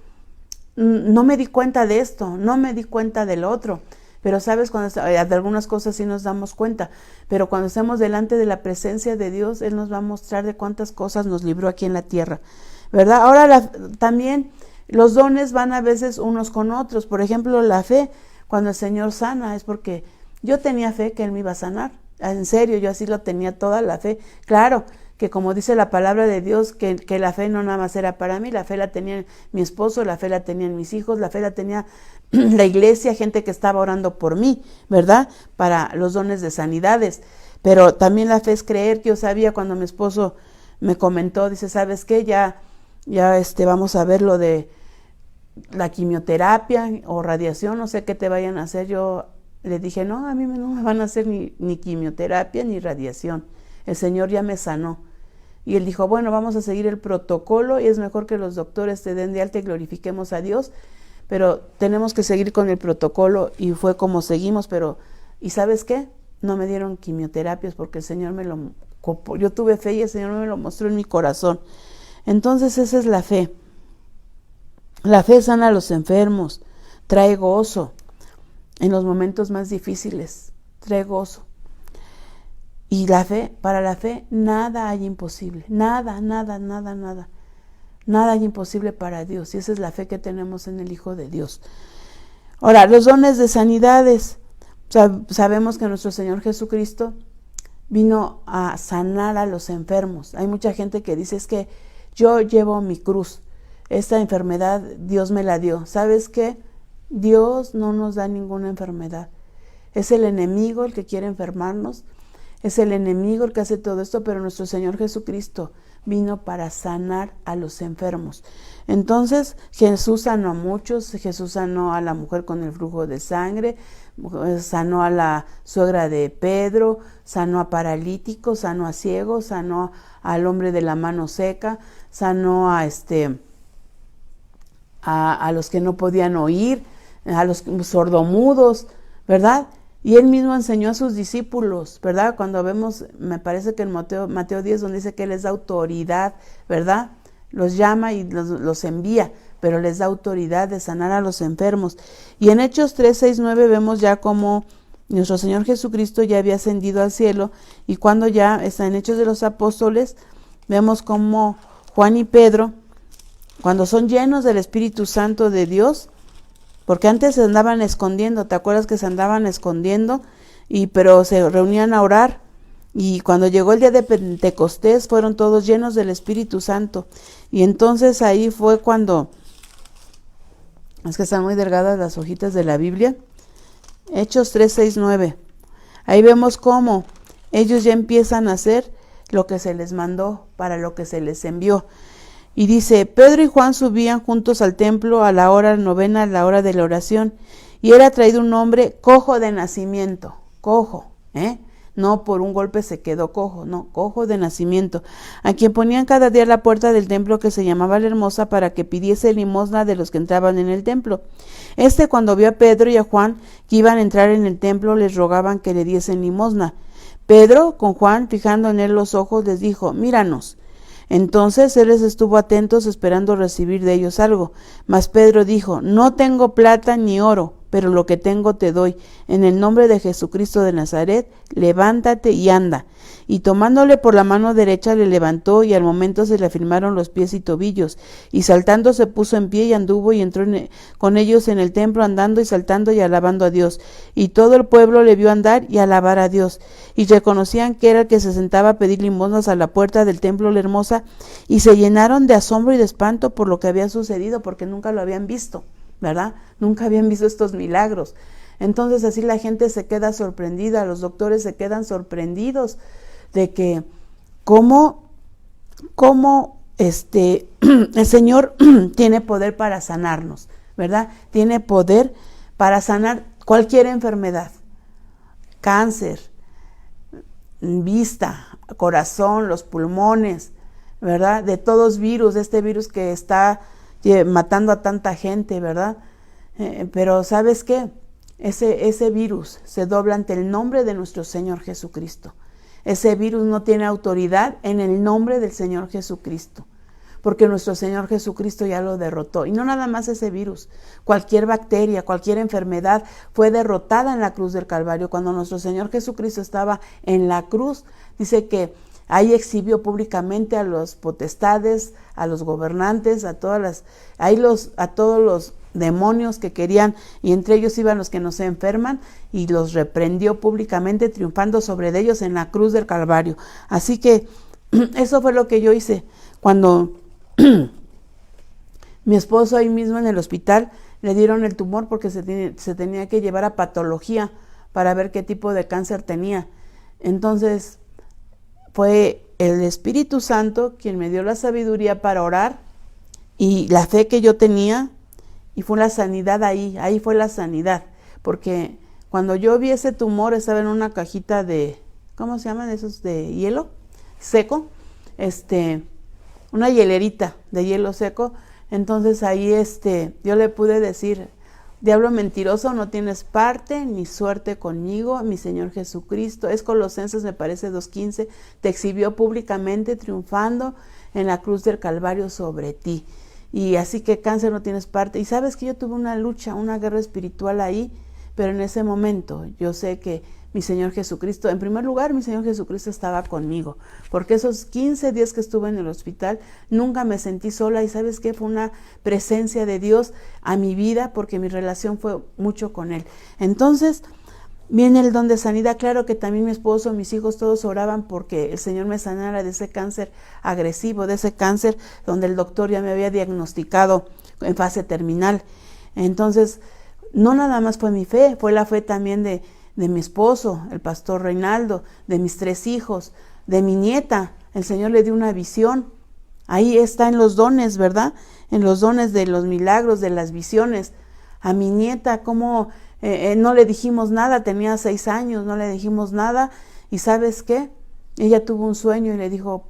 no me di cuenta de esto, no me di cuenta del otro. Pero sabes, de algunas cosas sí nos damos cuenta, pero cuando estemos delante de la presencia de Dios, Él nos va a mostrar de cuántas cosas nos libró aquí en la tierra, ¿verdad? Ahora también los dones van a veces unos con otros. Por ejemplo, la fe, cuando el Señor sana, es porque yo tenía fe que Él me iba a sanar. En serio, yo así lo tenía, toda la fe. Claro, que como dice la palabra de Dios, que la fe no nada más era para mí, la fe la tenía mi esposo, la fe la tenían mis hijos, la fe la tenía la iglesia, gente que estaba orando por mí, ¿verdad? Para los dones de sanidades. Pero también la fe es creer, que yo sabía cuando mi esposo me comentó, dice: ¿sabes qué? Ya vamos a ver lo de la quimioterapia o radiación, no sé qué te vayan a hacer. Yo Le dije, no, a mí no me van a hacer ni quimioterapia ni radiación. El Señor ya me sanó. Y él dijo, bueno, vamos a seguir el protocolo y es mejor que los doctores te den de alta y glorifiquemos a Dios, pero tenemos que seguir con el protocolo, y fue como seguimos. Pero, ¿y sabes qué? No me dieron quimioterapias porque el Señor yo tuve fe y el Señor me lo mostró en mi corazón. Entonces esa es la fe. La fe sana a los enfermos, trae gozo en los momentos más difíciles, trae gozo. Y la fe, para la fe, nada hay imposible, nada. Nada hay imposible para Dios, y esa es la fe que tenemos en el Hijo de Dios. Ahora, los dones de sanidades. Sabemos que nuestro Señor Jesucristo vino a sanar a los enfermos. Hay mucha gente que dice, es que yo llevo mi cruz, esta enfermedad Dios me la dio. ¿Sabes qué? Dios no nos da ninguna enfermedad. Es el enemigo el que quiere enfermarnos, es el enemigo el que hace todo esto, pero nuestro Señor Jesucristo vino para sanar a los enfermos. Entonces Jesús sanó a muchos. Jesús sanó a la mujer con el flujo de sangre, sanó a la suegra de Pedro, sanó a paralíticos, sanó a ciegos, sanó al hombre de la mano seca, sanó a los que no podían oír, a los sordomudos, ¿verdad? Y él mismo enseñó a sus discípulos, ¿verdad? Cuando vemos, me parece que en Mateo 10, donde dice que él les da autoridad, ¿verdad? Los llama y los envía, pero les da autoridad de sanar a los enfermos. Y en Hechos 3, 6, 9 vemos ya como nuestro Señor Jesucristo ya había ascendido al cielo, y cuando ya está en Hechos de los Apóstoles, vemos como Juan y Pedro, cuando son llenos del Espíritu Santo de Dios, porque antes se andaban escondiendo, ¿te acuerdas que se andaban escondiendo? Pero se reunían a orar, y cuando llegó el día de Pentecostés fueron todos llenos del Espíritu Santo. Y entonces ahí fue cuando, es que están muy delgadas las hojitas de la Biblia, Hechos 3, 6, 9, ahí vemos cómo ellos ya empiezan a hacer lo que se les mandó, para lo que se les envió. Y dice, Pedro y Juan subían juntos al templo a la hora novena, a la hora de la oración, y era traído un hombre cojo de nacimiento, cojo, no por un golpe se quedó cojo, no, cojo de nacimiento, a quien ponían cada día a la puerta del templo, que se llamaba La Hermosa, para que pidiese limosna de los que entraban en el templo. Cuando vio a Pedro y a Juan que iban a entrar en el templo, les rogaban que le diesen limosna. Pedro, con Juan, fijando en él los ojos, les dijo, míranos. Entonces él les estuvo atentos, esperando recibir de ellos algo. Mas Pedro dijo, no tengo plata ni oro, pero lo que tengo te doy. En el nombre de Jesucristo de Nazaret, levántate y anda. Y tomándole por la mano derecha le levantó, y al momento se le afirmaron los pies y tobillos. Y saltando se puso en pie y anduvo y entró con ellos en el templo, andando y saltando y alabando a Dios. Y todo el pueblo le vio andar y alabar a Dios. Y reconocían que era el que se sentaba a pedir limosnas a la puerta del templo La Hermosa, y se llenaron de asombro y de espanto por lo que había sucedido, porque nunca lo habían visto, ¿verdad? Nunca habían visto estos milagros. Entonces así la gente se queda sorprendida, los doctores se quedan sorprendidos de que cómo el Señor tiene poder para sanarnos, ¿verdad? Tiene poder para sanar cualquier enfermedad, cáncer, vista, corazón, los pulmones, ¿verdad? De todos virus, este virus que está matando a tanta gente, ¿verdad? Pero ¿sabes qué? Ese virus se dobla ante el nombre de nuestro Señor Jesucristo. Ese virus no tiene autoridad en el nombre del Señor Jesucristo, porque nuestro Señor Jesucristo ya lo derrotó. Y no nada más ese virus, cualquier bacteria, cualquier enfermedad fue derrotada en la cruz del Calvario. Cuando nuestro Señor Jesucristo estaba en la cruz, dice que ahí exhibió públicamente a los potestades, a los gobernantes, a todos los demonios que querían, y entre ellos iban los que no se enferman, y los reprendió públicamente, triunfando sobre ellos en la cruz del Calvario. Así que eso fue lo que yo hice cuando mi esposo ahí mismo en el hospital le dieron el tumor, porque se tenía que llevar a patología para ver qué tipo de cáncer tenía. Entonces fue el Espíritu Santo quien me dio la sabiduría para orar, y la fe que yo tenía, y fue la sanidad ahí fue la sanidad, porque Cuando yo vi ese tumor, estaba en una cajita de, ¿cómo se llaman esos? De hielo seco, una hielerita de hielo seco. Entonces ahí yo le pude decir: diablo mentiroso, no tienes parte ni suerte conmigo, mi Señor Jesucristo. Es Colosenses, me parece, 2:15, te exhibió públicamente triunfando en la cruz del Calvario sobre ti. Y así que cáncer, no tienes parte. Y sabes que yo tuve una lucha, una guerra espiritual ahí, pero en ese momento yo sé que mi Señor Jesucristo, en primer lugar, mi Señor Jesucristo estaba conmigo, porque esos 15 días que estuve en el hospital, nunca me sentí sola. Y ¿sabes qué? Fue una presencia de Dios a mi vida, porque mi relación fue mucho con Él. Entonces, viene el don de sanidad. Claro que también mi esposo, mis hijos, todos oraban porque el Señor me sanara de ese cáncer agresivo, de ese cáncer donde el doctor ya me había diagnosticado en fase terminal. Entonces, no nada más fue mi fe, fue la fe también de mi esposo, el pastor Reinaldo, de mis 3 hijos, de mi nieta. El Señor le dio una visión. Ahí está en los dones, ¿verdad? En los dones de los milagros, de las visiones. A mi nieta, como no le dijimos nada, tenía 6 años, no le dijimos nada. ¿Y sabes qué? Ella tuvo un sueño y le dijo: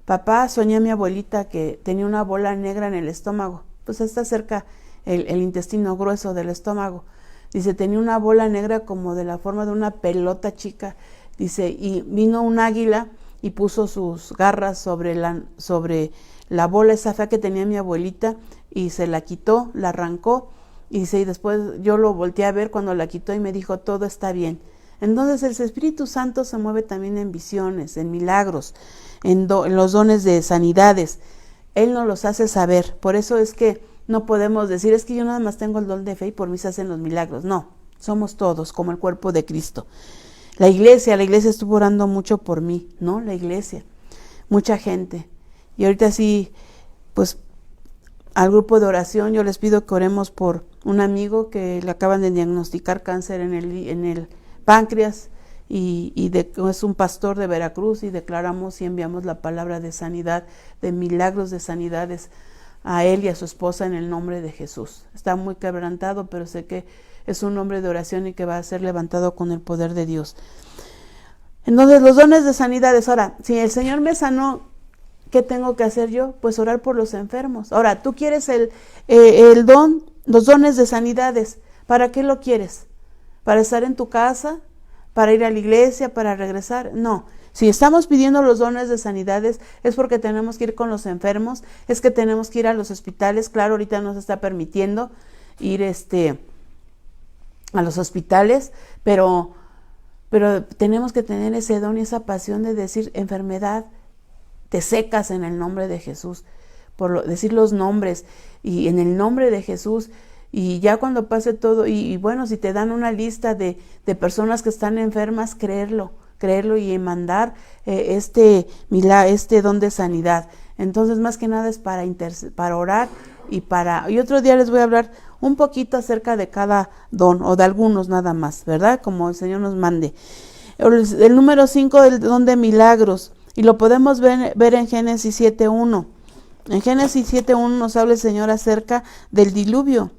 papá, soñé a mi abuelita que tenía una bola negra en el estómago. Pues está cerca el intestino grueso del estómago. Dice, tenía una bola negra como de la forma de una pelota chica. Dice, y vino un águila y puso sus garras sobre la bola esa fea que tenía mi abuelita, y se la quitó, la arrancó. Y dice, y después yo lo volteé a ver cuando la quitó y me dijo: todo está bien. Entonces el Espíritu Santo se mueve también en visiones, en milagros, en los dones de sanidades. Él nos los hace saber. Por eso es que no podemos decir: es que yo nada más tengo el don de fe y por mí se hacen los milagros. No, somos todos como el cuerpo de Cristo. La iglesia estuvo orando mucho por mí, ¿no? La iglesia, mucha gente. Y ahorita sí, pues al grupo de oración yo les pido que oremos por un amigo que le acaban de diagnosticar cáncer en el páncreas, y es un pastor de Veracruz, y declaramos y enviamos la palabra de sanidad, de milagros, de sanidades a él y a su esposa en el nombre de Jesús. Está muy quebrantado, pero sé que es un hombre de oración y que va a ser levantado con el poder de Dios. Entonces, los dones de sanidades. Ahora, si el Señor me sanó, ¿qué tengo que hacer yo? Pues orar por los enfermos. Ahora, tú quieres los dones de sanidades. ¿Para qué lo quieres? ¿Para estar en tu casa? ¿Para ir a la iglesia? ¿Para regresar? No. Si estamos pidiendo los dones de sanidades, es porque tenemos que ir con los enfermos, es que tenemos que ir a los hospitales. Claro, ahorita no se está permitiendo ir a los hospitales, pero tenemos que tener ese don y esa pasión de decir: enfermedad, te secas en el nombre de Jesús, decir los nombres, y en el nombre de Jesús. Y ya cuando pase todo, y bueno, si te dan una lista de personas que están enfermas, creerlo y mandar este don de sanidad. Entonces, más que nada es para orar y otro día les voy a hablar un poquito acerca de cada don, o de algunos nada más, ¿verdad? Como el Señor nos mande. El número 5, el don de milagros, y lo podemos ver en Génesis 7:1. En Génesis 7:1 nos habla el Señor acerca del diluvio.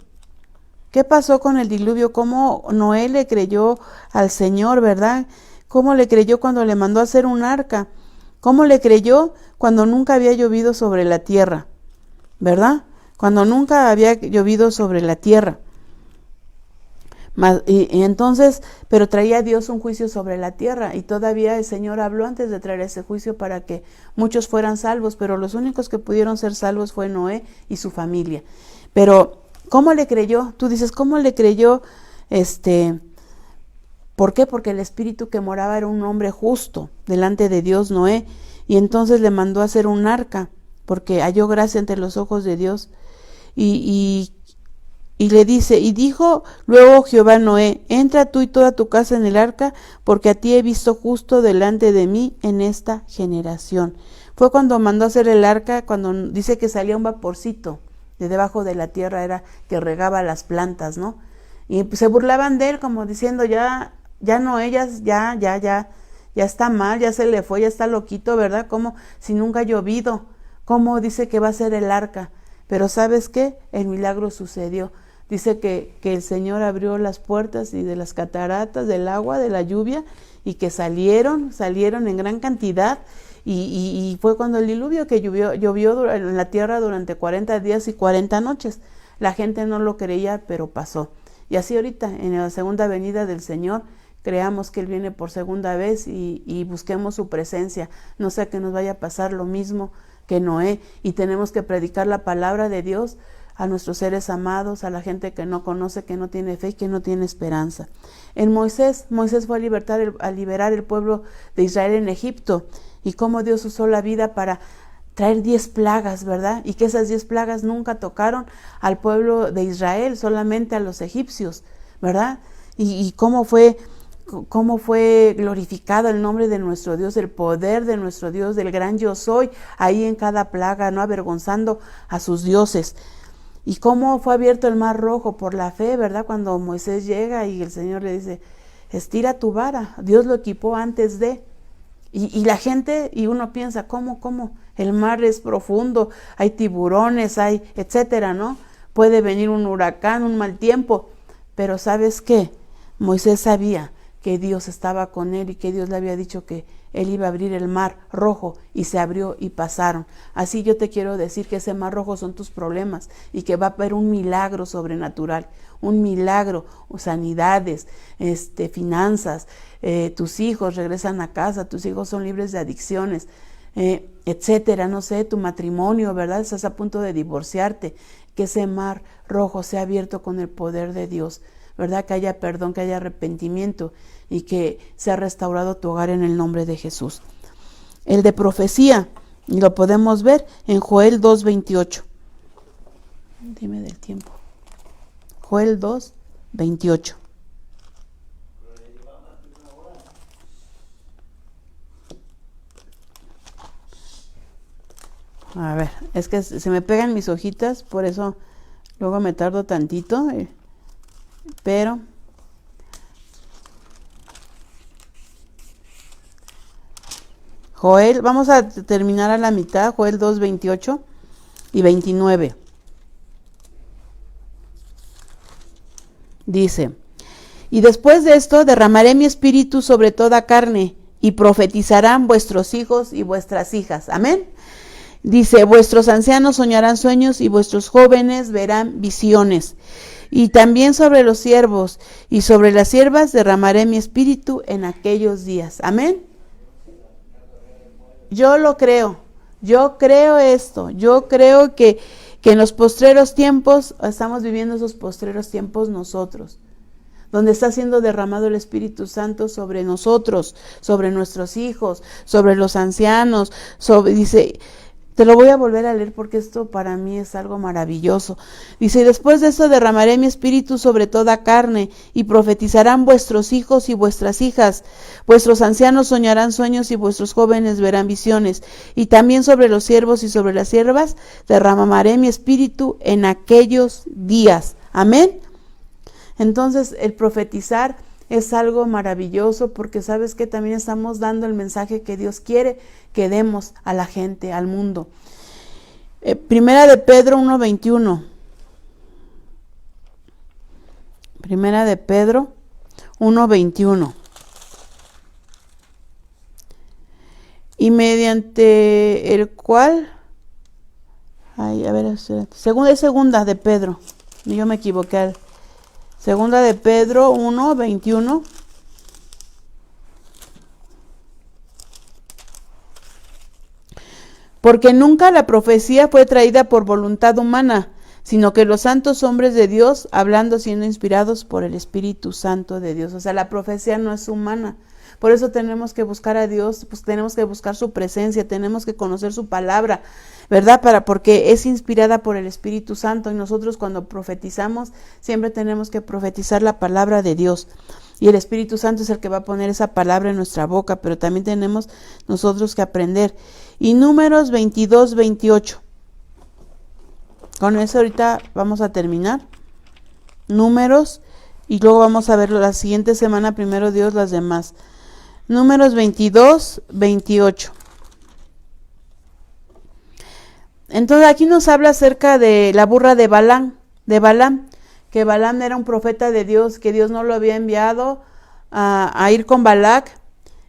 ¿Qué pasó con el diluvio? ¿Cómo Noé le creyó al Señor, verdad? ¿Cómo le creyó cuando le mandó a hacer un arca? ¿Cómo le creyó cuando nunca había llovido sobre la tierra? ¿Verdad? Cuando nunca había llovido sobre la tierra. Y entonces, pero traía Dios un juicio sobre la tierra, y todavía el Señor habló antes de traer ese juicio para que muchos fueran salvos, pero los únicos que pudieron ser salvos fue Noé y su familia. Pero ¿cómo le creyó? Tú dices, ¿cómo le creyó? ¿Por qué? Porque el espíritu que moraba era un hombre justo delante de Dios, Noé, y entonces le mandó a hacer un arca, porque halló gracia ante los ojos de Dios. Y le dice, y dijo luego Jehová a Noé: entra tú y toda tu casa en el arca, porque a ti he visto justo delante de mí en esta generación. Fue cuando mandó a hacer el arca, cuando dice que salía un vaporcito de debajo de la tierra, era que regaba las plantas, ¿no? Y se burlaban de él como diciendo: ya Noé, ya está mal, ya se le fue, ya está loquito, ¿verdad? Como si nunca ha llovido, ¿cómo dice que va a ser el arca? Pero ¿sabes qué? El milagro sucedió. Dice que el Señor abrió las puertas y de las cataratas, del agua, de la lluvia, y que salieron en gran cantidad, y fue cuando el diluvio que llovió en la tierra durante 40 días y 40 noches. La gente no lo creía, pero pasó. Y así ahorita, en la segunda venida del Señor, creamos que Él viene por segunda vez y busquemos su presencia. No sea que nos vaya a pasar lo mismo que Noé, y tenemos que predicar la palabra de Dios a nuestros seres amados, a la gente que no conoce, que no tiene fe y que no tiene esperanza. En Moisés fue a liberar el pueblo de Israel en Egipto, y cómo Dios usó la vida para traer 10 plagas, ¿verdad? Y que esas 10 plagas nunca tocaron al pueblo de Israel, solamente a los egipcios, ¿verdad? Y cómo fue glorificado el nombre de nuestro Dios, el poder de nuestro Dios, del gran yo soy, ahí en cada plaga, no avergonzando a sus dioses. Y cómo fue abierto el mar rojo por la fe, ¿verdad? Cuando Moisés llega y el Señor le dice, estira tu vara, Dios lo equipó antes de... Y la gente, y uno piensa, ¿cómo? El mar es profundo, hay tiburones, hay etcétera, ¿no? Puede venir un huracán, un mal tiempo, pero ¿sabes qué? Moisés sabía que Dios estaba con él y que Dios le había dicho que él iba a abrir el mar rojo, y se abrió y pasaron. Así yo te quiero decir que ese mar rojo son tus problemas y que va a haber un milagro sobrenatural, un milagro, sanidades, finanzas, tus hijos regresan a casa, tus hijos son libres de adicciones, etcétera, no sé, tu matrimonio, ¿verdad? Estás a punto de divorciarte, que ese mar rojo sea abierto con el poder de Dios, ¿verdad? Que haya perdón, que haya arrepentimiento y que sea restaurado tu hogar en el nombre de Jesús. El de profecía, lo podemos ver en Joel 2:28. Dime del tiempo. Joel 2:28. A ver, es que se me pegan mis hojitas, por eso luego me tardo tantito, pero Joel, vamos a terminar a la mitad, Joel 2:28 y 29. Dice, y después de esto derramaré mi espíritu sobre toda carne, y profetizarán vuestros hijos y vuestras hijas. Amén. Dice, vuestros ancianos soñarán sueños y vuestros jóvenes verán visiones. Y también sobre los siervos y sobre las siervas derramaré mi espíritu en aquellos días. Amén. Yo lo creo, yo creo esto, yo creo que en los postreros tiempos, estamos viviendo esos postreros tiempos nosotros, donde está siendo derramado el Espíritu Santo sobre nosotros, sobre nuestros hijos, sobre los ancianos, dice... Te lo voy a volver a leer porque esto para mí es algo maravilloso. Dice, después de eso derramaré mi espíritu sobre toda carne, y profetizarán vuestros hijos y vuestras hijas. Vuestros ancianos soñarán sueños y vuestros jóvenes verán visiones. Y también sobre los siervos y sobre las siervas derramaré mi espíritu en aquellos días. Amén. Entonces el profetizar es algo maravilloso, porque sabes que también estamos dando el mensaje que Dios quiere que demos a la gente, al mundo. Primera de Pedro 1:21. Primera de Pedro 1:21. Y mediante el cual, segunda de Pedro, yo me equivoqué. Segunda de Pedro 1:21. Porque nunca la profecía fue traída por voluntad humana, sino que los santos hombres de Dios, hablando siendo inspirados por el Espíritu Santo de Dios. O sea, la profecía no es humana. Por eso tenemos que buscar a Dios, pues tenemos que buscar su presencia, tenemos que conocer su palabra, ¿verdad? Porque es inspirada por el Espíritu Santo, y nosotros cuando profetizamos siempre tenemos que profetizar la palabra de Dios. Y el Espíritu Santo es el que va a poner esa palabra en nuestra boca, pero también tenemos nosotros que aprender. Y Números 22:28. Con eso ahorita vamos a terminar. Números, y luego vamos a ver la siguiente semana, primero Dios, las demás. Números 22:28. Entonces aquí nos habla acerca de la burra de Balaam, que Balaam era un profeta de Dios, que Dios no lo había enviado a ir con Balac,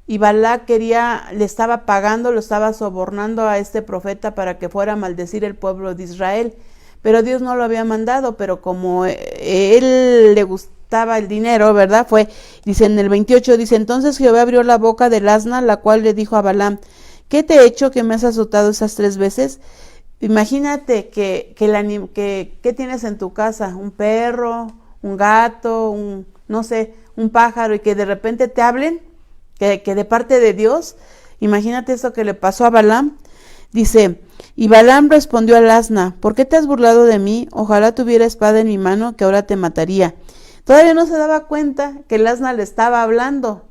y Balac le estaba pagando, lo estaba sobornando a este profeta para que fuera a maldecir el pueblo de Israel, pero Dios no lo había mandado, pero como él le gustaba el dinero, ¿verdad? Dice en el 28, dice, entonces Jehová abrió la boca del asna, la cual le dijo a Balaam, ¿qué te he hecho que me has azotado esas 3 veces? Imagínate que tienes en tu casa, un perro, un gato, no sé, un pájaro, y que de repente te hablen, que de parte de Dios. Imagínate eso que le pasó a Balaam. Dice, y Balaam respondió al asna, ¿por qué te has burlado de mí? Ojalá tuviera espada en mi mano, que ahora te mataría. Todavía no se daba cuenta que el asna le estaba hablando,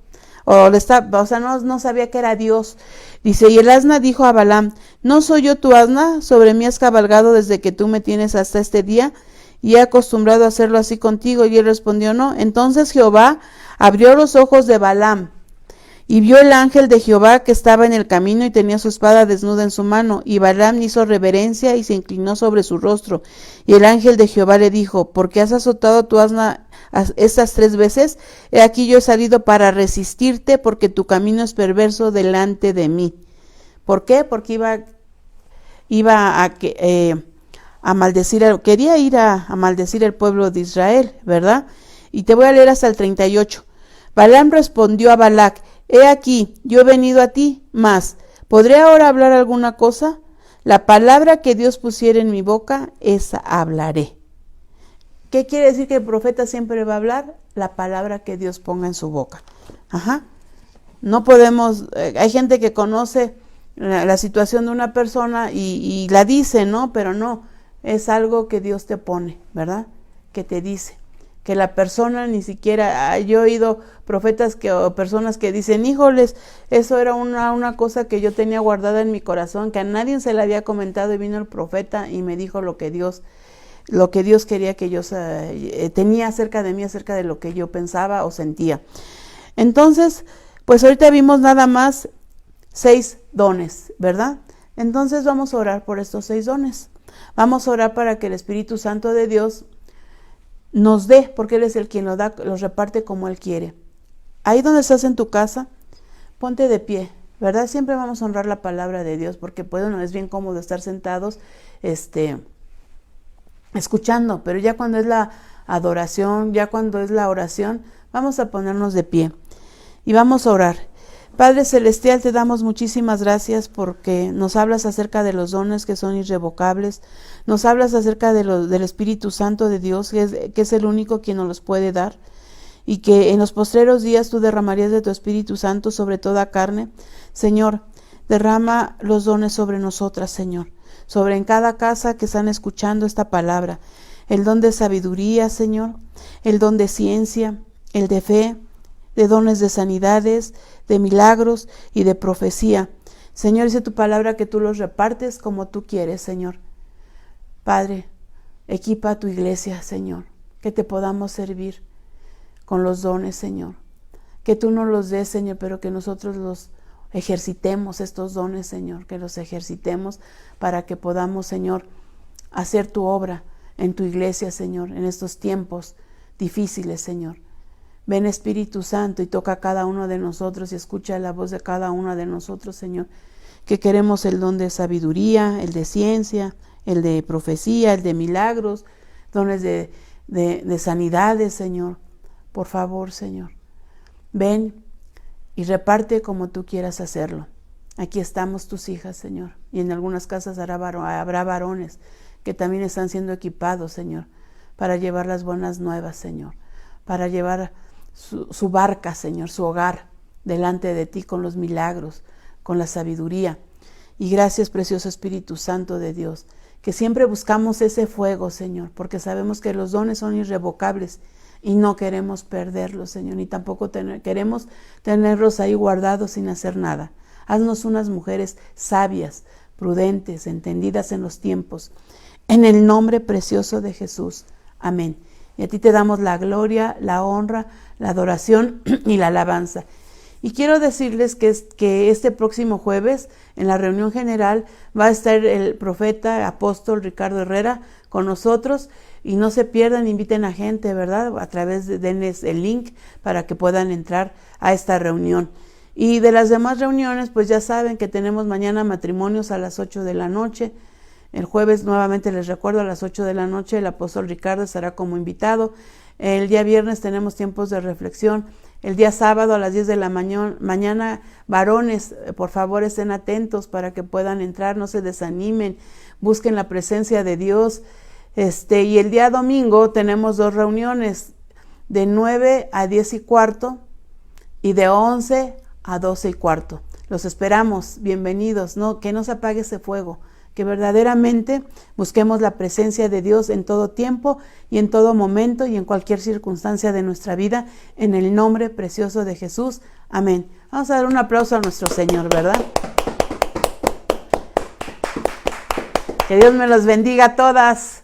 no sabía que era Dios. Dice, y el asna dijo a Balaam, ¿no soy yo tu asna? Sobre mí has cabalgado desde que tú me tienes hasta este día, y he acostumbrado a hacerlo así contigo. Y él respondió, no. Entonces Jehová abrió los ojos de Balaam, y vio el ángel de Jehová que estaba en el camino y tenía su espada desnuda en su mano. Y Balaam hizo reverencia y se inclinó sobre su rostro. Y el ángel de Jehová le dijo, ¿por qué has azotado tu asna estas 3 veces? He aquí yo he salido para resistirte, porque tu camino es perverso delante de mí. ¿Por qué? Porque iba a maldecir, quería ir a maldecir el pueblo de Israel, ¿verdad? Y te voy a leer hasta el 38. Balaam respondió a Balac, he aquí, yo he venido a ti, mas, ¿podré ahora hablar alguna cosa? La palabra que Dios pusiera en mi boca, esa hablaré. ¿Qué quiere decir que el profeta siempre va a hablar? La palabra que Dios ponga en su boca. Ajá. No podemos, hay gente que conoce la situación de una persona y la dice, ¿no? Pero no, es algo que Dios te pone, ¿verdad? Que te dice. Que la persona ni siquiera, yo he oído profetas o personas que dicen, híjoles, eso era una cosa que yo tenía guardada en mi corazón, que a nadie se le había comentado, y vino el profeta y me dijo lo que Dios quería que yo tenía acerca de mí, acerca de lo que yo pensaba o sentía. Entonces, pues ahorita vimos nada más 6 dones, ¿verdad? Entonces vamos a orar por estos 6 dones. Vamos a orar para que el Espíritu Santo de Dios nos dé, porque Él es el quien los reparte como Él quiere. Ahí donde estás en tu casa, ponte de pie, ¿verdad? Siempre vamos a honrar la palabra de Dios, porque no es bien cómodo estar sentados, escuchando, pero ya cuando es la adoración, ya cuando es la oración, vamos a ponernos de pie y vamos a orar. Padre Celestial, te damos muchísimas gracias porque nos hablas acerca de los dones que son irrevocables, nos hablas acerca del Espíritu Santo de Dios, que es el único quien nos los puede dar, y que en los postreros días tú derramarías de tu Espíritu Santo sobre toda carne. Señor, derrama los dones sobre nosotras, Señor, sobre en cada casa que están escuchando esta palabra, el don de sabiduría, Señor, el don de ciencia, el de fe, de dones de sanidades, de milagros y de profecía. Señor, dice tu palabra que tú los repartes como tú quieres, Señor. Padre, equipa a tu iglesia, Señor, que te podamos servir con los dones, Señor. Que tú nos los des, Señor, pero que nosotros los ejercitemos, estos dones, Señor, que los ejercitemos para que podamos, Señor, hacer tu obra en tu iglesia, Señor, en estos tiempos difíciles, Señor. Ven, Espíritu Santo, y toca a cada uno de nosotros y escucha la voz de cada uno de nosotros, Señor, que queremos el don de sabiduría, el de ciencia, el de profecía, el de milagros, dones de sanidades, Señor. Por favor, Señor, ven y reparte como tú quieras hacerlo. Aquí estamos tus hijas, Señor, y en algunas casas habrá varones que también están siendo equipados, Señor, para llevar las buenas nuevas, Señor, para llevar su barca, Señor, su hogar delante de ti con los milagros, con la sabiduría. Y gracias, precioso Espíritu Santo de Dios, que siempre buscamos ese fuego, Señor, porque sabemos que los dones son irrevocables y no queremos perderlos, Señor, ni tampoco queremos tenerlos ahí guardados sin hacer nada. Haznos unas mujeres sabias, prudentes, entendidas en los tiempos, en el nombre precioso de Jesús. Amén. Y a ti te damos la gloria, la honra, la adoración y la alabanza. Y quiero decirles que este próximo jueves, en la reunión general, va a estar el profeta apóstol Ricardo Herrera con nosotros. Y no se pierdan, inviten a gente, ¿verdad? A través denles el link para que puedan entrar a esta reunión. Y de las demás reuniones, pues ya saben que tenemos mañana matrimonios a las 8 de la noche. El jueves, nuevamente les recuerdo, a las 8 de la noche el apóstol Ricardo estará como invitado. El día viernes tenemos tiempos de reflexión. El día sábado a las 10 de la mañana, varones, por favor estén atentos para que puedan entrar, no se desanimen, busquen la presencia de Dios. Y el día domingo tenemos 2 reuniones, de 9 a 10 y cuarto y de 11 a 12 y cuarto. Los esperamos, bienvenidos, que no se apague ese fuego, que verdaderamente busquemos la presencia de Dios en todo tiempo y en todo momento y en cualquier circunstancia de nuestra vida, en el nombre precioso de Jesús. Amén. Vamos a dar un aplauso a nuestro Señor, ¿verdad? Que Dios me los bendiga a todas.